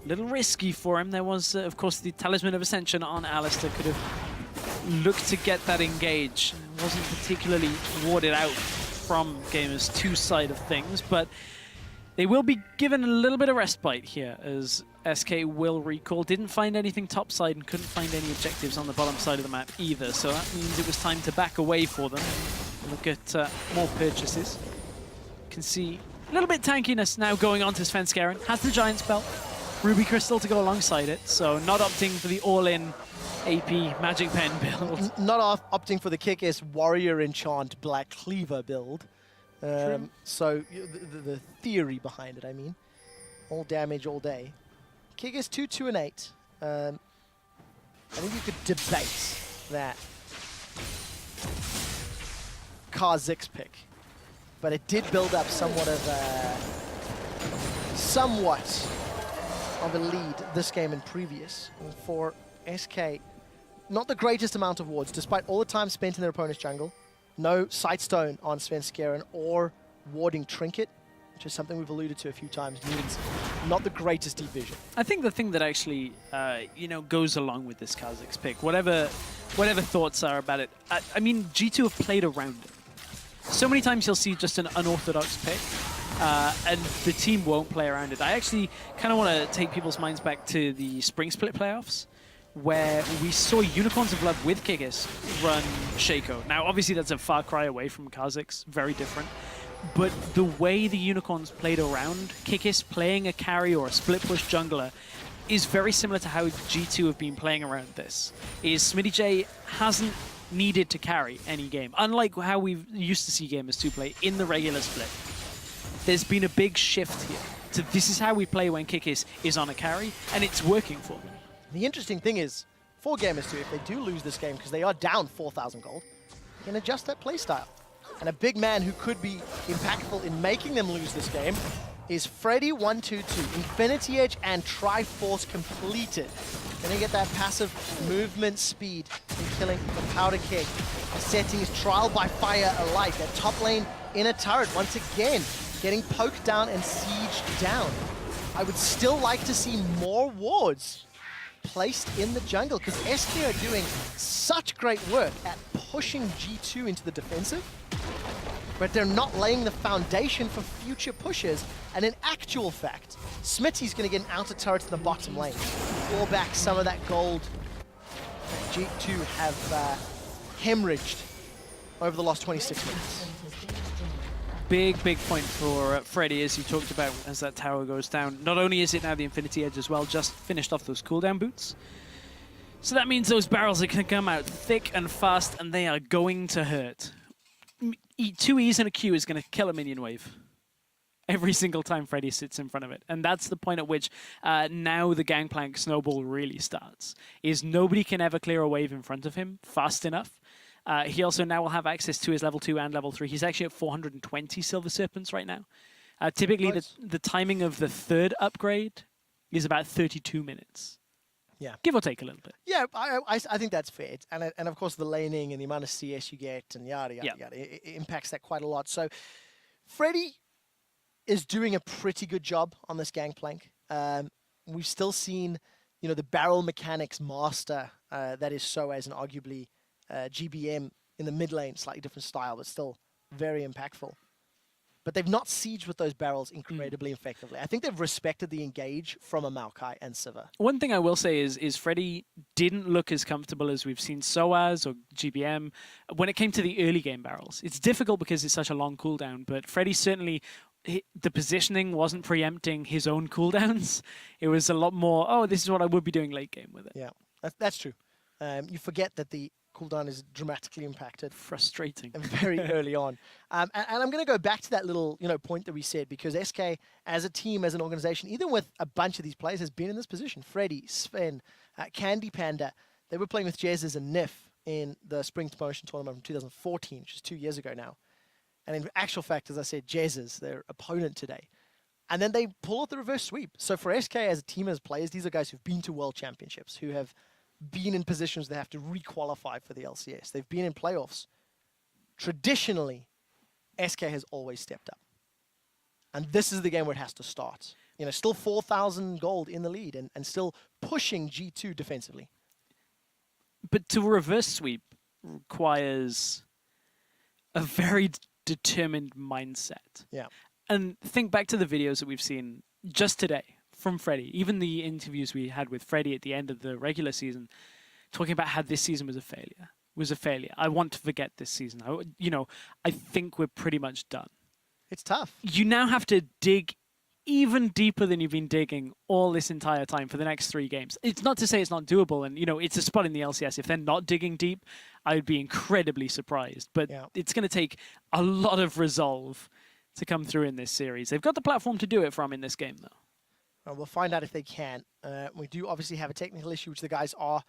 S6: little risky for him. There was, of course, the Talisman of Ascension on Alistair. Could have looked to get that engage. Wasn't particularly warded out from Gamers 2 side of things, but they will be given a little bit of respite here as SK will recall. Didn't find anything top side and couldn't find any objectives on the bottom side of the map either, so that means it was time to back away for them. Look at more purchases. Can see a little bit tankiness now going on to Svenskeren. Has the Giant Spell, Ruby Crystal to go alongside it, so not opting for the all-in AP Magic Pen build.
S5: Not opting for the kick-ass Warrior Enchant Black Cleaver build. So the theory behind it, I mean. All damage all day. Kick-ass 2, 2, and 8. I think you could debate that Kha'Zix pick. But it did build up somewhat of a of a lead this game and previous. And for SK, not the greatest amount of wards, despite all the time spent in their opponent's jungle. No Sightstone on Svenskeren or warding Trinket, which is something we've alluded to a few times, means not the greatest deep vision.
S6: I think the thing that actually, goes along with this Kha'Zix pick, whatever thoughts are about it, I mean, G2 have played around it. So many times you'll see just an unorthodox pick, and the team won't play around it. I actually kind of want to take people's minds back to the Spring Split playoffs, where we saw Unicorns of Love with Kikis run Shaco. Now, obviously, that's a far cry away from Kha'Zix, very different. But the way the Unicorns played around Kikis, playing a carry or a split push jungler, is very similar to how G2 have been playing around this. Is Smitty J hasn't needed to carry any game, unlike how we used to see Gamers 2 play in the regular split. There's been a big shift here. So this is how we play when Kikis is on a carry, and it's working for them.
S5: The interesting thing is, for Gamers 2, if they do lose this game, because they are down 4,000 gold, they can adjust that playstyle. And a big man who could be impactful in making them lose this game is Freddy122. Infinity Edge and Triforce completed. Gonna get that passive movement speed in killing the Powder Keg. Setting his Trial by Fire alight. That top lane in a turret once again, getting poked down and sieged down. I would still like to see more wards placed in the jungle, because SK are doing such great work at pushing G2 into the defensive, but they're not laying the foundation for future pushes. And in actual fact, Smitty's going to get an outer turret in the bottom lane, claw back some of that gold that G2 have hemorrhaged over the last 26 minutes.
S6: Big point for Freddy, as you talked about, as that tower goes down. Not only is it now the Infinity Edge as well, just finished off those cooldown boots. So that means those barrels are going to come out thick and fast, and they are going to hurt. 2 E's and a Q is going to kill a minion wave every single time Freddy sits in front of it. And that's the point at which now the Gangplank snowball really starts, is nobody can ever clear a wave in front of him fast enough. He also now will have access to his level 2 and level 3. He's actually at 420 Silver Serpents right now. Typically,
S5: nice.
S6: the timing of the third upgrade is about 32 minutes.
S5: Yeah.
S6: Give or take a little bit.
S5: Yeah, I think that's fair. And of course, the laning and the amount of CS you get and yada, yada, yada, it impacts that quite a lot. So Freddy is doing a pretty good job on this Gangplank. We've still seen, the barrel mechanics master that is Soaz and arguably GBM in the mid lane, slightly different style, but still very impactful. But they've not sieged with those barrels incredibly effectively. I think they've respected the engage from a Maokai and Sivir.
S6: One thing I will say is Freddy didn't look as comfortable as we've seen Soaz or GBM when it came to the early game barrels. It's difficult because it's such a long cooldown, but Freddy certainly, the positioning wasn't preempting his own cooldowns. It was a lot more, oh, this is what I would be doing late game with it.
S5: Yeah, that's true. You forget that the cooldown is dramatically impacted.
S6: Frustrating.
S5: Very early on. And I'm going to go back to that little point that we said, because SK as a team, as an organization, even with a bunch of these players, has been in this position. Freddy, Sven, Candy Panda, they were playing with Jezz and Nif in the Spring Promotion Tournament from 2014, which is 2 years ago now. And in actual fact, as I said, Jezz is their opponent today. And then they pull out the reverse sweep. So for SK as a team, as players, these are guys who've been to World Championships, who have been in positions they have to re-qualify for the LCS. They've been in playoffs. Traditionally, SK has always stepped up. And this is the game where it has to start. Still 4,000 gold in the lead and still pushing G2 defensively.
S6: But to reverse sweep requires a very determined mindset.
S5: Yeah.
S6: And think back to the videos that we've seen just today from Freddy, even the interviews we had with Freddy at the end of the regular season, talking about how this season was a failure. I want to forget this season. I think we're pretty much done.
S5: It's tough.
S6: You now have to dig even deeper than you've been digging all this entire time for the next 3 games. It's not to say it's not doable, and it's a spot in the LCS. If they're not digging deep, I would be incredibly surprised. But it's going to take a lot of resolve to come through in this series. They've got the platform to do it from in this game, though.
S5: We'll find out if they can. We do obviously have a technical issue, which the guys are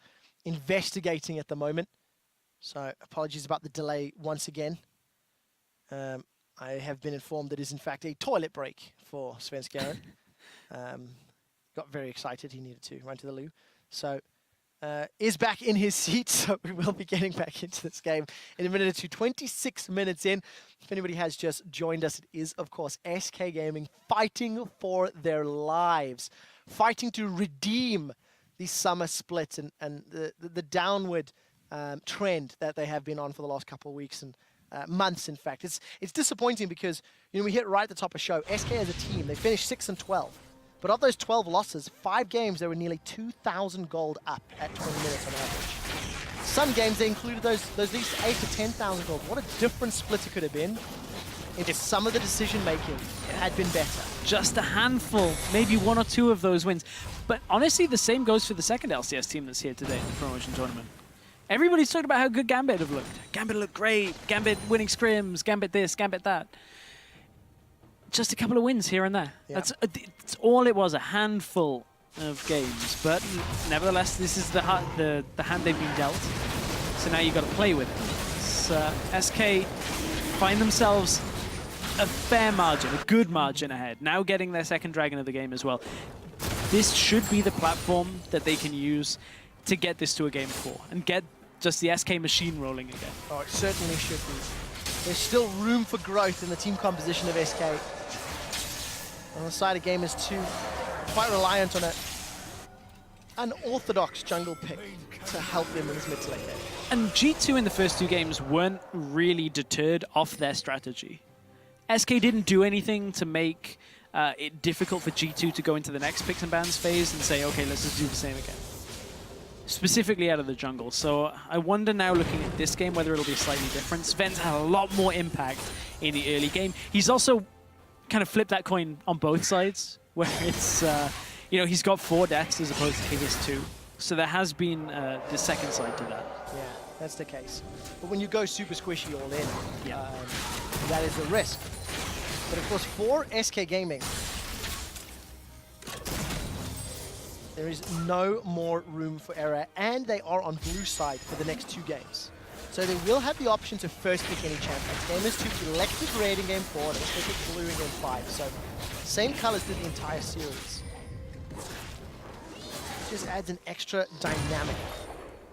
S5: investigating at the moment. So apologies about the delay once again. I have been informed that it is in fact a toilet break for Svenskeren. got very excited. He needed to run to the loo. So is back in his seat, so we will be getting back into this game in a minute or two. 26 minutes in. If anybody has just joined us, it is, of course, SK Gaming fighting for their lives, fighting to redeem the summer split and the downward trend that they have been on for the last couple of weeks and months, in fact. It's disappointing because, you know, we hit right at the top of the show. SK as a team, they finished 6-12. But of those 12 losses, 5 games, they were nearly 2,000 gold up at 20 minutes on average. Some games, they included those least 8 to 10,000 gold. What a different split it could have been if some of the decision-making had been better.
S6: Just a handful, maybe 1 or 2 of those wins. But honestly, the same goes for the second LCS team that's here today in the promotion tournament. Everybody's talking about how good Gambit have looked. Gambit looked great. Gambit winning scrims. Gambit this, Gambit that. Just a couple of wins here and there. Yeah. That's all it was, a handful of games. But nevertheless, this is the hand they've been dealt. So now you've got to play with it. SK find themselves a fair margin, a good margin ahead. Now getting their second Dragon of the game as well. This should be the platform that they can use to get this to a game 4 and get just the SK machine rolling again.
S5: Oh, it certainly should be. There's still room for growth in the team composition of SK. On the side of Gamers 2, quite reliant on an unorthodox jungle pick to help them in this mid to late game.
S6: And G2 in the first 2 games weren't really deterred off their strategy. SK didn't do anything to make it difficult for G2 to go into the next picks and bans phase and say, okay, let's just do the same again. Specifically out of the jungle. So I wonder now, looking at this game, whether it'll be slightly different. Sven's had a lot more impact in the early game. He's also kind of flipped that coin on both sides, where it's, you know, he's got 4 deaths as opposed to his 2. So there has been the second side to that.
S5: Yeah, that's the case. But when you go super squishy all in,
S6: yeah.
S5: That is a risk. But of course, for SK Gaming, there is no more room for error, and they are on blue side for the next 2 games. So they will have the option to first pick any champions. Gamers 2 elected red in game 4, and they picked blue in game 5. So same colors through the entire series. Just adds an extra dynamic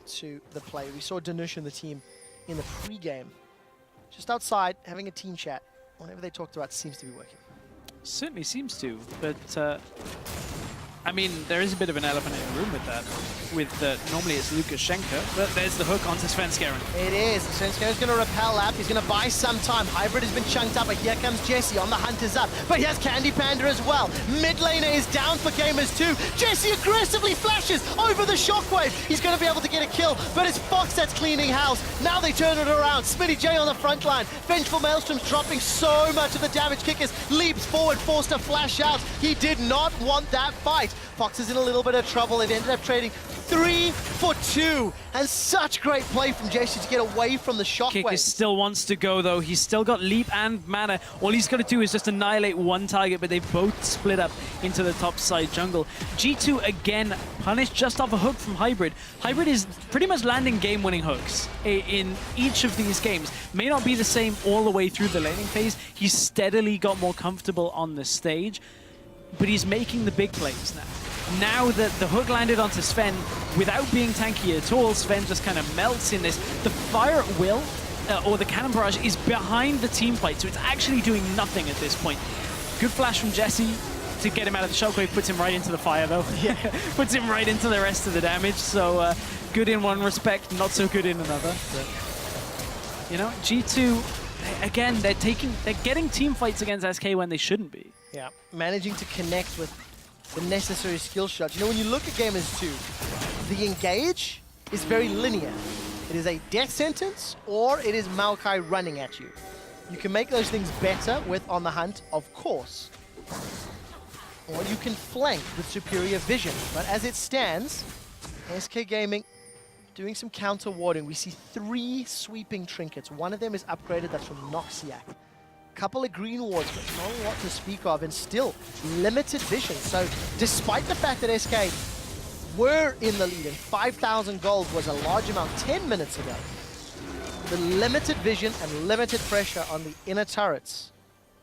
S5: to the play. We saw Danush and the team in the pre-game, just outside having a team chat. Whatever they talked about seems to be working.
S6: Certainly seems to, but I mean, there is a bit of an elephant in the room with that. Normally it's Lukashenko, but there's the hook onto Svenskeren.
S5: It is. Svenskeren is going to repel up. He's going to buy some time. Hybrid has been chunked up, but here comes Jesse on the hunt is up. But here's Candy Panda as well. Mid laner is down for Gamers 2. Jesse aggressively flashes over the shockwave. He's going to be able to get a kill, but it's Fox that's cleaning house. Now they turn it around. Smitty J on the front line. Vengeful Maelstrom's dropping so much of the damage. Kickers leaps forward, forced to flash out. He did not want that fight. Fox is in a little bit of trouble. They've ended up trading 3 for 2. And such great play from Jesse to get away from the shockwave.
S6: Kickers still wants to go, though. He's still got leap and mana. All he's got to do is just annihilate one target, but they've both split up into the top side jungle. G2 again punished just off a hook from Hybrid. Hybrid is pretty much landing game-winning hooks in each of these games. May not be the same all the way through the laning phase. He's steadily got more comfortable on the stage, but he's making the big plays now. Now that the hook landed onto Sven, without being tanky at all, Sven just kind of melts in this. The fire at will, or the cannon barrage, is behind the team fight, so it's actually doing nothing at this point. Good flash from Jesse to get him out of the shockwave, puts him right into the fire though. Yeah, puts him right into the rest of the damage, so good in one respect, not so good in another. But, you know, G2, again, they're getting team fights against SK when they shouldn't be.
S5: Yeah, managing to connect with the necessary skill shots. You know, when you look at Gamers 2, the engage is very linear. It is a death sentence, or it is Maokai running at you. You can make those things better with On the Hunt, of course. Or you can flank with superior vision. But as it stands, SK Gaming doing some counter warding. We see 3 sweeping trinkets. One of them is upgraded, that's from Noxiac. Couple of green wards, but not a lot to speak of, and still limited vision. So despite the fact that SK were in the lead and 5,000 gold was a large amount 10 minutes ago, the limited vision and limited pressure on the inner turrets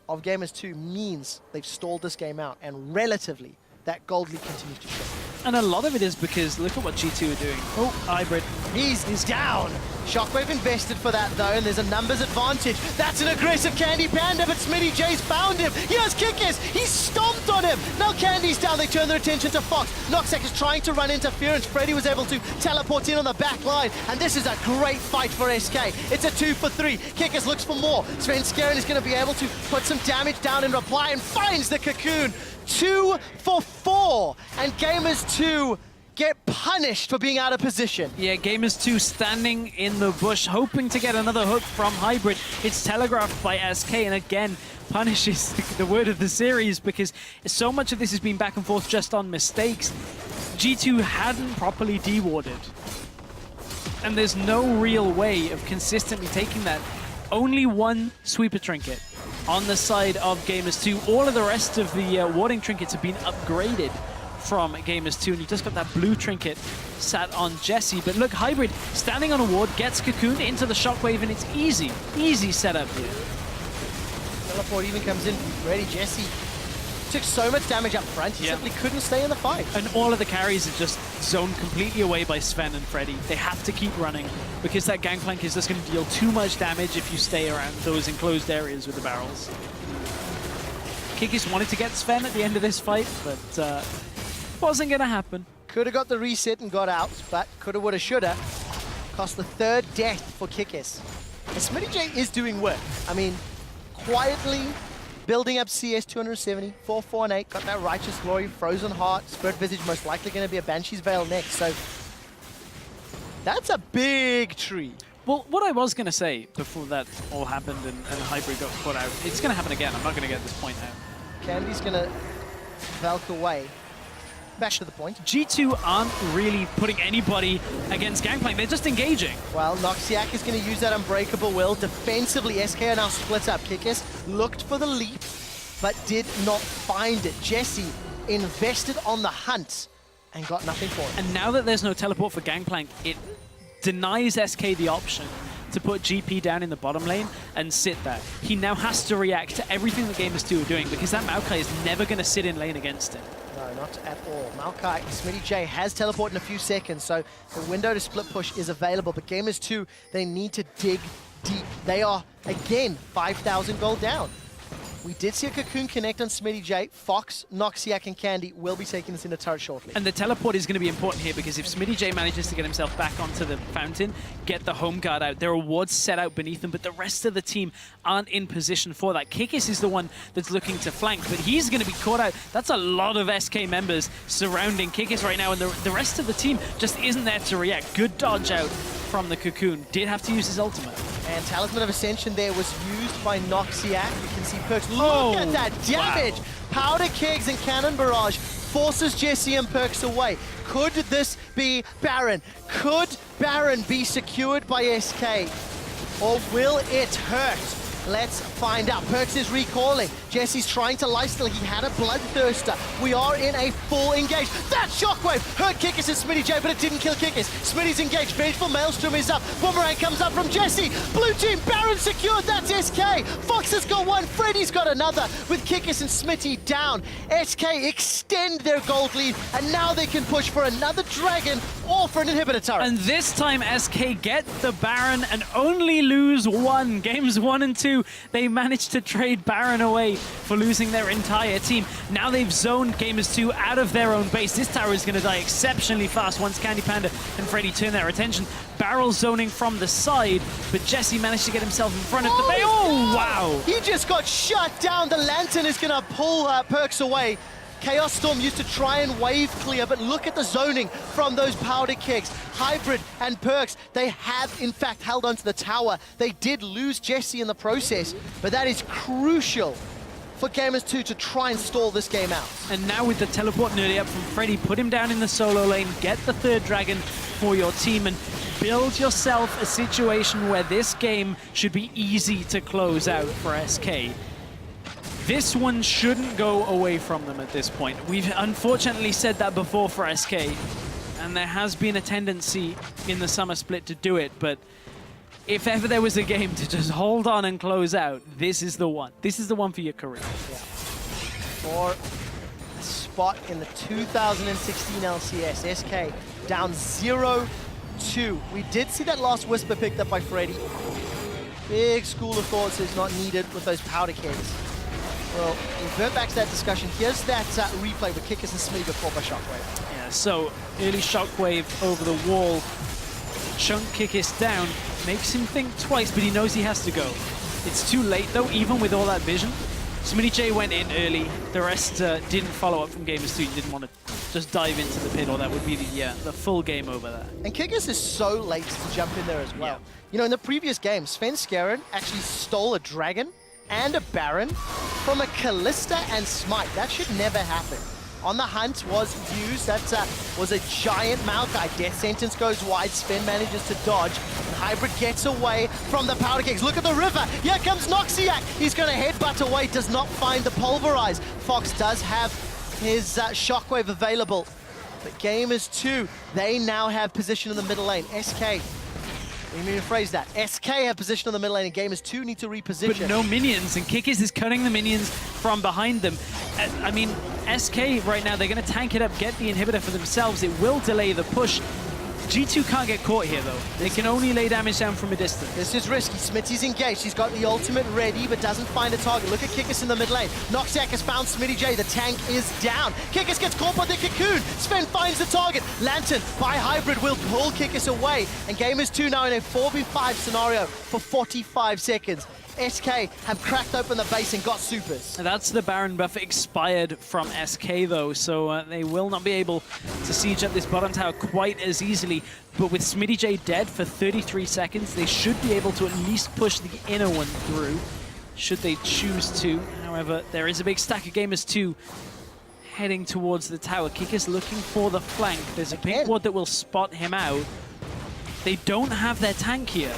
S5: of Gamers 2 means they've stalled this game out, and relatively that gold lead continues to show.
S6: And a lot of it is because look at what G2 are doing. Oh, Hybrid.
S5: He's down. Shockwave invested for that though, and there's a numbers advantage. That's an aggressive Candy Panda, but Smitty J's found him. Here's Kickers. He's stomped on him. Now Candy's down. They turn their attention to Fox. Noxac is trying to run interference. Freddy was able to teleport in on the back line, and this is a great fight for SK. It's a 2 for 3. Kickers looks for more. Svenskeren is going to be able to put some damage down in reply and finds the cocoon. 2 for 4, and Gamers 2 get punished for being out of position.
S6: Yeah, Gamers 2 standing in the bush, hoping to get another hook from Hybrid. It's telegraphed by SK, and again, punishes the word of the series because so much of this has been back and forth just on mistakes. G2 hadn't properly dewarded, and there's no real way of consistently taking that. Only one sweeper trinket on the side of Gamers 2. All of the rest of the warding trinkets have been upgraded from Gamers 2, and you just got that blue trinket sat on Jesse. But look, Hybrid standing on a ward, gets cocooned into the shockwave, and it's easy setup here.
S5: Teleport even comes in ready. Jesse took so much damage up front, he simply couldn't stay in the fight.
S6: And all of the carries are just zoned completely away by Sven and Freddy. They have to keep running because that gangplank is just going to deal too much damage if you stay around those enclosed areas with the barrels. Kikis wanted to get Sven at the end of this fight, but wasn't going to happen.
S5: Could have got the reset and got out, but coulda, woulda, shoulda. Cost the 3rd death for Kikis. And Smitty J is doing work. I mean, quietly building up CS 270, 4, 4, and 8. Got that Righteous Glory, Frozen Heart, Spirit Visage, most likely going to be a Banshee's Veil next. So that's a big tree.
S6: Well, what I was going to say before that all happened and Hybrid got caught out, it's going to happen again. I'm not going to get this point out.
S5: Candy's going to Valk away. Back to the point.
S6: G2 aren't really putting anybody against Gangplank. They're just engaging.
S5: Well, Noxiac is going to use that Unbreakable Will. Defensively, SK are now split up. Kikis looked for the leap, but did not find it. Jesse invested on the hunt and got nothing for it.
S6: And now that there's no teleport for Gangplank, it denies SK the option to put GP down in the bottom lane and sit there. He now has to react to everything the Gamers 2 are doing because that Maokai is never going to sit in lane against him.
S5: No, not at all. Maokai, Smitty J has teleport in a few seconds, so the window to split push is available. But Gamers 2, they need to dig deep. They are, again, 5,000 gold down. We did see a Cocoon connect on Smitty J. Fox, Noxiac, and Candy will be taking this into turret shortly.
S6: And the teleport is going to be important here because if Smitty J manages to get himself back onto the fountain, get the home guard out, there are wards set out beneath him, but the rest of the team aren't in position for that. Kikis is the one that's looking to flank, but he's going to be caught out. That's a lot of SK members surrounding Kikis right now, and the rest of the team just isn't there to react. Good dodge out from the Cocoon. Did have to use his ultimate.
S5: And Talisman of Ascension there was used by Noxiac. You can see Perks. Look at that damage! Wow. Powder Kegs and Cannon Barrage forces Jesse and Perks away. Could this be Baron? Could Baron be secured by SK? Or will it hurt? Let's find out. Perks is recalling. Jesse's trying to lifesteal. He had a Bloodthirster. We are in a full engage. That Shockwave hurt Kikis and Smitty J, but it didn't kill Kikis. Smitty's engaged. Vengeful Maelstrom is up. Boomerang comes up from Jesse. Blue team, Baron secured. That's SK. Fox has got one. Freddy's got another. With Kikis and Smitty down, SK extend their gold lead, and now they can push for another Dragon or for an inhibitor turret.
S6: And this time SK get the Baron and only lose one. Games 1 and 2, they managed to trade Baron away for losing their entire team. Now they've zoned Gamers 2 out of their own base. This tower is going to die exceptionally fast once Candy Panda and Freddy turn their attention. Barrel zoning from the side, but Jesse managed to get himself in front of the base. Oh, wow!
S5: He just got shut down. The Lantern is going to pull Perks away. Chaos Storm used to try and wave clear, but look at the zoning from those Powder Kegs. Hybrid and Perks, they have in fact held onto the tower. They did lose Jesse in the process, but that is crucial for Gamers 2 to try and stall this game out.
S6: And now with the teleport nearly up from Freddy, put him down in the solo lane, get the 3rd Dragon for your team, and build yourself a situation where this game should be easy to close out for SK. This one shouldn't go away from them at this point. We've unfortunately said that before for SK, and there has been a tendency in the summer split to do it, but if ever there was a game to just hold on and close out, this is the one. This is the one for your career.
S5: Yeah. For spot in the 2016 LCS. SK down 0-2. We did see that last whisper picked up by Freddy. Big school of thoughts is not needed with those powder kegs. Well, revert back to that discussion. Here's that replay with Kickers and Smitty before by Shockwave.
S6: Yeah, so early Shockwave over the wall. Chunk Kickis down. Makes him think twice, but he knows he has to go. It's too late, though, even with all that vision. Smitty J went in early. The rest didn't follow up from Gamers 2. He didn't want to just dive into the pit, or that would be the full game over there.
S5: And Kickers is so late to jump in there as well.
S6: Yeah.
S5: You know, in the previous game, Sven Skaren actually stole a Dragon and a Baron from a Callista and Smite. That should never happen. On the hunt was used, that was a giant Maokai. Death Sentence goes wide, Sven manages to dodge, and Hybrid gets away from the powder kegs. Look at the river, here comes Noxiac. He's gonna headbutt away, does not find the Pulverize. Fox does have his Shockwave available, but Gamers 2, they now have position in the middle lane. SK, let me rephrase that. SK have position on the middle lane, and Gamers 2 need to reposition.
S6: But no minions, and Kickis is cutting the minions from behind them. I mean, SK right now, they're going to tank it up, get the inhibitor for themselves. It will delay the push. G2 can't get caught here, though. They can only lay damage down from a distance.
S5: This is risky. Smitty's engaged. He's got the ultimate ready, but doesn't find a target. Look at Kickis in the mid lane. Noxiac has found Smitty J. The tank is down. Kickis gets caught by the cocoon. Sven finds the target. Lantern by Hybrid will pull Kickis away. And Gamers 2 now in a 4v5 scenario for 45 seconds. SK have cracked open the base and got supers.
S6: That's the Baron buff expired from SK, though, so they will not be able to siege up this bottom tower quite as easily. But with Smitty J dead for 33 seconds, they should be able to at least push the inner one through, should they choose to. However, there is a big stack of Gamers 2 heading towards the tower. Kickers looking for the flank. There's a pink ward that will spot him out. They don't have their tank here.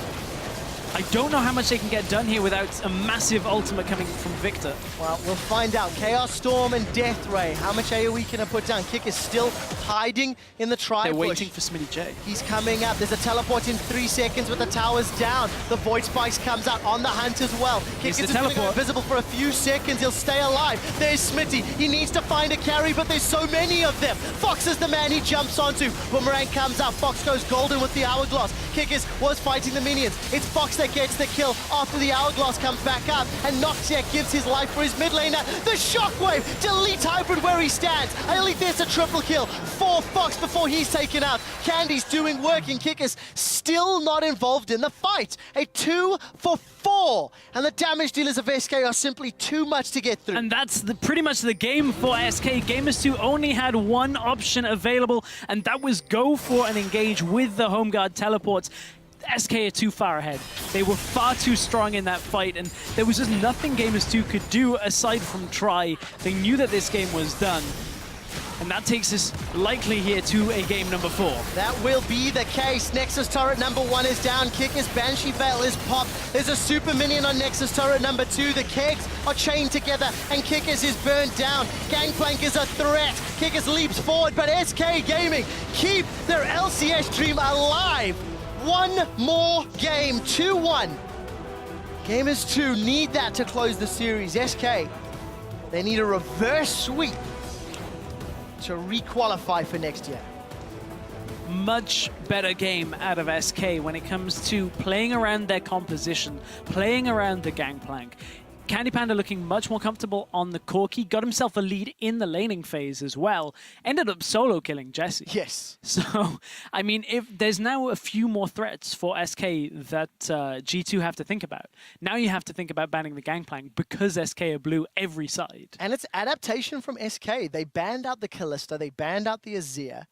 S6: I don't know how much they can get done here without a massive ultimate coming from Victor.
S5: Well, we'll find out. Chaos Storm and Death Ray. How much AoE can I put down? Kick is still hiding in the tri-push.
S6: They're waiting for Smitty J.
S5: He's coming up. There's a teleport in 3 seconds, but the tower's down. The Void Spikes comes out on the hunt as well. Kick is going to go invisible for a few seconds. He'll stay alive. There's Smitty. He needs to find a carry, but there's so many of them. Fox is the man he jumps onto. Boomerang comes out. Fox goes golden with the Hourglass. Kickers was fighting the minions. It's Fox that gets the kill after the Hourglass comes back up, and Noxiac gives his life for his mid laner. The Shockwave deletes Hybrid where he stands. I believe there's a triple kill for Fox before he's taken out. Candy's doing work, and Kickers still not involved in the fight. A 2 for 4, and the damage dealers of SK are simply too much to get through.
S6: And that's pretty much the game for SK. Gamers 2 only had one option available, and that was go for an engage with the home guard teleports. SK are too far ahead. They were far too strong in that fight, and there was just nothing Gamers 2 could do aside from try. They knew that this game was done. And that takes us likely here to a game number 4.
S5: That will be the case. Nexus turret number 1 is down. Kickers Banshee Veil is popped. There's a super minion on Nexus turret number 2. The kegs are chained together, and Kickers is burned down. Gangplank is a threat. Kickers leaps forward, but SK Gaming keep their LCS dream alive. One more game, 2-1. Gamers 2 need that to close the series. SK, they need a reverse sweep to requalify for next year.
S6: Much better game out of SK when it comes to playing around their composition, playing around the Gangplank. Candy Panda looking much more comfortable on the Corki, got himself a lead in the laning phase as well, ended up solo killing Jesse.
S5: Yes.
S6: So, I mean, if there's now a few more threats for SK that G2 have to think about. Now you have to think about banning the Gangplank because SK are blue every side.
S5: And it's adaptation from SK. They banned out the Callista, they banned out the Azir,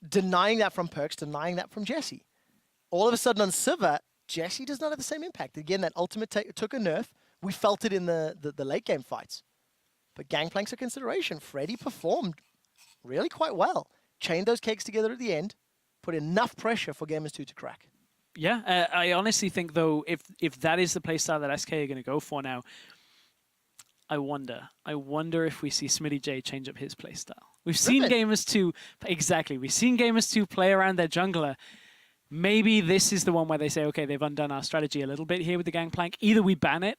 S5: denying that from Perks, denying that from Jesse. All of a sudden on Sivir, Jesse does not have the same impact. Again, that ultimate took a nerf. We felt it in the late game fights. But Gangplank's a consideration. Freddy performed really quite well. Chained those cakes together at the end, put enough pressure for Gamers 2 to crack.
S6: Yeah, I honestly think, though, if that is the playstyle that SK are going to go for now, I wonder if we see Smitty J change up his playstyle. We've seen Gamers 2, exactly, we've seen Gamers 2 play around their jungler. Maybe this is the one where they say, okay, they've undone our strategy a little bit here with the Gangplank. Either we ban it,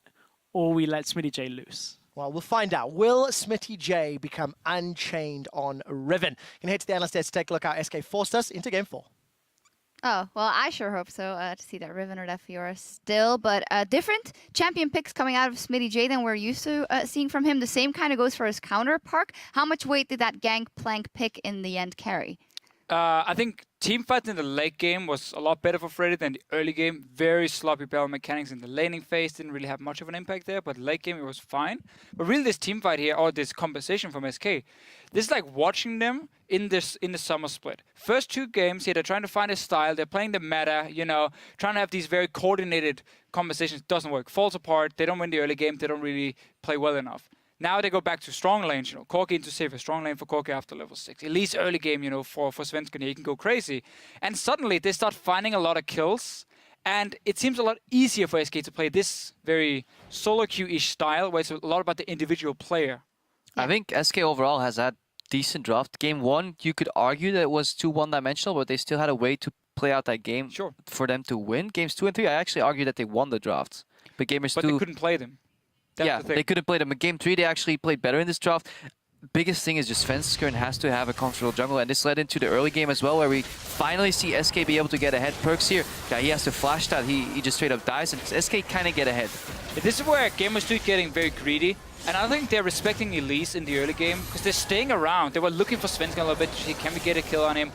S6: or we let Smitty J loose.
S5: Well, we'll find out. Will Smitty J become unchained on Riven? Gonna head to the analyst desk to take a look how SK forced us into Game 4.
S2: Oh, well, I sure hope so, to see that Riven or that Fiora still. But different champion picks coming out of Smitty J than we're used to seeing from him. The same kind of goes for his counterpart. How much weight did that Gangplank pick in the end carry?
S3: I think teamfights in the late game was a lot better for Freddy than the early game. Very sloppy battle mechanics in the laning phase. Didn't really have much of an impact there, but late game it was fine. But really this teamfight here, or this compensation from SK, this is like watching them in the summer split. First 2 games here, they're trying to find a style. They're playing the meta, you know, trying to have these very coordinated conversations. Doesn't work. Falls apart. They don't win the early game. They don't really play well enough. Now they go back to strong lanes, you know, Corki into save a strong lane for Corki after level 6. At least early game, you know, for Svensson, he can go crazy. And suddenly they start finding a lot of kills. And it seems a lot easier for SK to play this very solo queue-ish style, where it's a lot about the individual player.
S4: I think SK overall has had decent draft. Game 1, you could argue that it was too one-dimensional, but they still had a way to play out that game for them to win. Games 2 and 3, I actually argue that they won the drafts. But Gamers 2...
S3: But they couldn't play them.
S4: Yeah, they couldn't play them. In Game 3, they actually played better in this draft. Biggest thing is just Svensson has to have a comfortable jungle, and this led into the early game as well, where we finally see SK be able to get ahead. Perks here, yeah, he has to flash that. He just straight up dies, and SK kind of get ahead.
S3: This is where Gamers 2 getting very greedy, and I think they're respecting Elise in the early game, because they're staying around. They were looking for Svensson a little bit. Can we get a kill on him?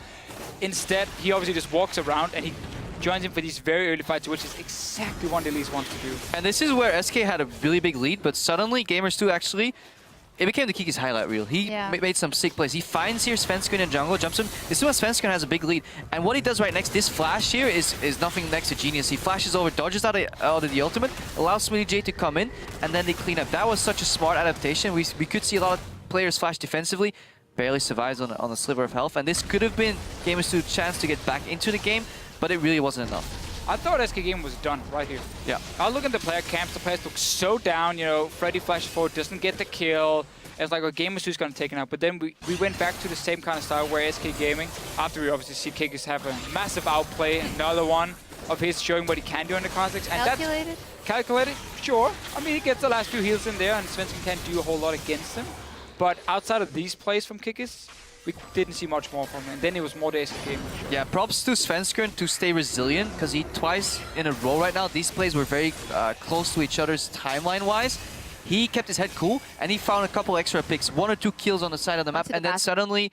S3: Instead, he obviously just walks around, and he joins him for these very early fights, which is exactly what Elise wants to do.
S4: And this is where SK had a really big lead, but suddenly Gamers 2 actually, it became the Kiki's highlight reel. He made some sick plays. He finds here Svensson in jungle, jumps him. This is when Svensson has a big lead. And what he does right next, this flash here is nothing next to genius. He flashes over, dodges out of the ultimate, allows Smitty J to come in, and then they clean up. That was such a smart adaptation. We could see a lot of players flash defensively, barely survives on a sliver of health. And this could have been Gamers 2's chance to get back into the game, but it really wasn't enough.
S3: I thought SK game was done right here.
S4: Yeah.
S3: I look at the player camps. The players look so down. You know, Freddy flashes forward, doesn't get the kill. It's like, Gamers 2 is going to take it out. But then we went back to the same kind of style where SK Gaming, after we obviously see Kikis have a massive outplay, another one of his showing what he can do in the context. And
S2: Calculated?
S3: That's calculated, sure. I mean, he gets the last few heals in there, and Svensson can't do a whole lot against him. But outside of these plays from Kikis, we didn't see much more from him. And then it was more the SK game.
S4: Yeah, props to Svensson to stay resilient, because he twice in a row right now, these plays were very close to each other's timeline-wise. He kept his head cool, and he found a couple extra picks, 1 or 2 kills on the side of the map, and then suddenly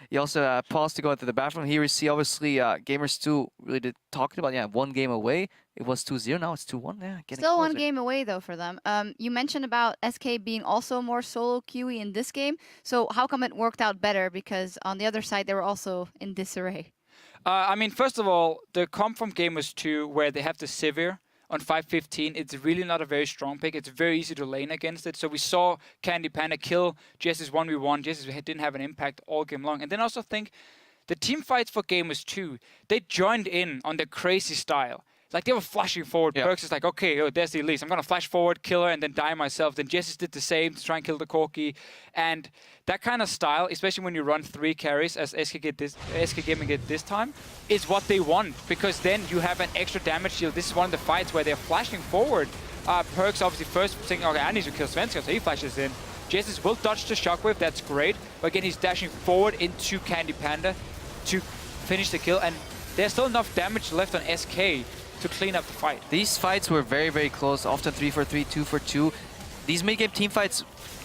S4: he also paused to go into the bathroom. Here we see obviously Gamers 2 really did talking about, 1 game away. It was 2-0, now it's 2-1. Yeah, getting
S2: Still
S4: closer.
S2: 1 game away though for them. You mentioned about SK being also more solo queuey in this game. So how come it worked out better? Because on the other side, they were also in disarray.
S3: I mean, first of all, the comp from Gamers 2, where they have the Sivir on 515, it's really not a very strong pick. It's very easy to lane against it. So we saw Candy Panda kill Jesse's 1v1. Jesse didn't have an impact all game long. And then also think the team fights for Gamers 2, they joined in on the crazy style. Like they were flashing forward. Yeah. Perks is like, okay, there's the Elise. I'm going to flash forward, kill her, and then die myself. Then Jesse's did the same to try and kill the Corki. And that kind of style, especially when you run 3 carries, as SK Gaming did this time, is what they want. Because then you have an extra damage shield. This is one of the fights where they're flashing forward. Perks obviously first thinking, okay, I need to kill Svensson, so he flashes in. Jesse's will dodge the shockwave, that's great. But again, he's dashing forward into Candy Panda to finish the kill. And there's still enough damage left on SK to clean up the fight.
S4: These fights were very, very close, often 3-for-3, 2-for-2. These mid-game team fights,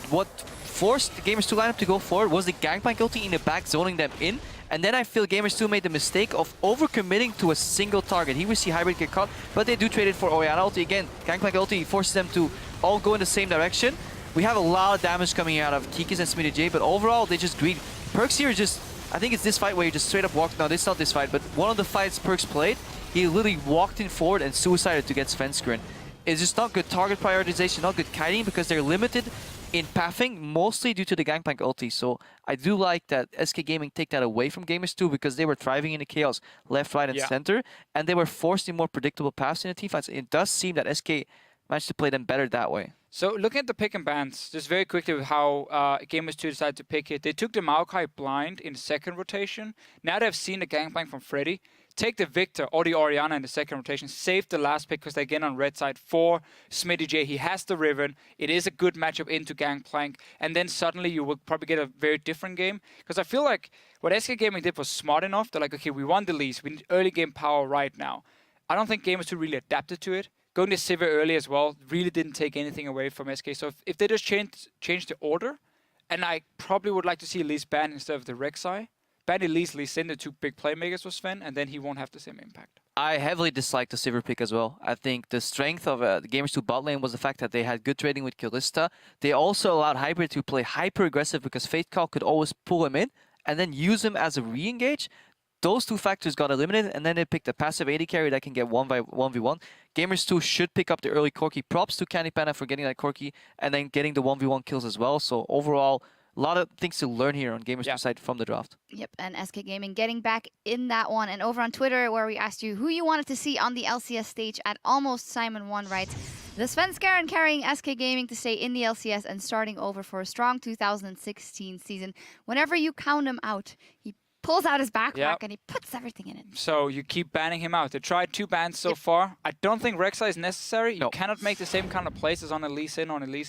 S4: what forced the Gamers 2 lineup to go forward was the Gangplank ulti in the back, zoning them in. And then I feel Gamers 2 made the mistake of overcommitting to a single target. Here we see Hybrid get caught, but they do trade it for Orianna ulti. Again, Gangplank ulti forces them to all go in the same direction. We have a lot of damage coming out of Kikis and Smitty J, but overall they just greed. Perks here just, I think it's this fight where he just straight up walked, no, this is not this fight, but one of the fights Perks played, he literally walked in forward and suicided to get Svensson. It's just not good target prioritization, not good kiting, because they're limited in pathing, mostly due to the Gangplank ulti. So I do like that SK Gaming take that away from Gamers 2, because they were thriving in the chaos left, right, and center, and they were forced in more predictable paths in the teamfights. It does seem that SK managed to play them better that way.
S3: So looking at the pick and bans, just very quickly with how Gamers 2 decided to pick it. They took the Maokai blind in the second rotation. Now they've seen the gangplank from Freddy. Take the Victor or the Orianna in the second rotation. Save the last pick because they're again on red side for Smitty J. He has the Riven. It is a good matchup into gangplank. And then suddenly you will probably get a very different game. Because I feel like what SK Gaming did was smart enough. They're like, okay, we won the lease. We need early game power right now. I don't think Gamers 2 really adapted to it. Going to Sivir early as well really didn't take anything away from SK. So if they just change the order, and I probably would like to see Elise ban instead of the Rek'Sai. Ban Elise, Lee Sin, the two big playmakers for Sven, and then he won't have the same impact.
S4: I heavily dislike the Sivir pick as well. I think the strength of the Gamers 2 bot lane was the fact that they had good trading with Kalista. They also allowed Hybrid to play hyper aggressive because Fate Call could always pull him in and then use him as a re-engage. Those two factors got eliminated, and then they picked a passive AD carry that can get 1v1. Gamers 2 should pick up the early Corki. Props to Candy Panda for getting that Corki and then getting the 1v1 kills as well. So overall, a lot of things to learn here on Gamers 2 side from the draft.
S2: Yep, and SK Gaming getting back in that one. And over on Twitter, where we asked you who you wanted to see on the LCS stage, at almost Simon1 writes, the Svenskaren carrying SK Gaming to stay in the LCS and starting over for a strong 2016 season. Whenever you count him out, he pulls out his backpack and he puts everything in it.
S3: So you keep banning him out. They tried 2 bans so far. I don't think Rek'Sai is necessary. You cannot make the same kind of plays as on Elise in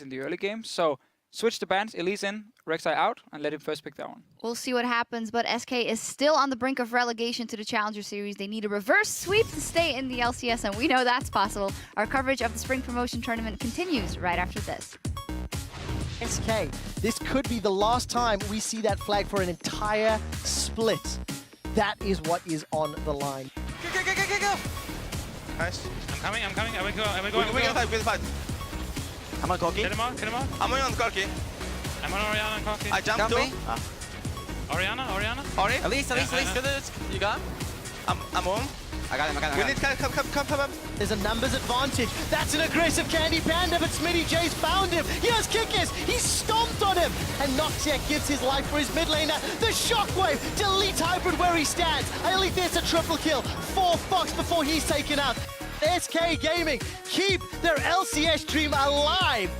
S3: the early game. So switch the bans, Elise in, Rek'Sai out, and let him first pick that one.
S2: We'll see what happens, but SK is still on the brink of relegation to the Challenger Series. They need a reverse sweep to stay in the LCS, and we know that's possible. Our coverage of the Spring Promotion Tournament continues right after this.
S5: SK, this could be the last time we see that flag for an entire split. That is what is on the line.
S7: Go! Nice. I'm coming. I will go.
S1: I'm on Corki.
S7: Kill him out.
S8: I'm on the Corki.
S7: I'm on Orianna and Corki.
S8: I jumped too.
S7: Orianna?
S8: Ori?
S7: Elise.
S8: You got him? I'm home.
S7: I got him.
S8: We need come.
S5: There's a numbers advantage. That's an aggressive Candy Panda, but Smitty J's found him. He has Kickers. He stomped on him. And Noxiac gives his life for his mid laner. The Shockwave deletes Hybrid where he stands. I only think it's a triple kill. 4 Fox before he's taken out. SK Gaming keep their LCS dream alive.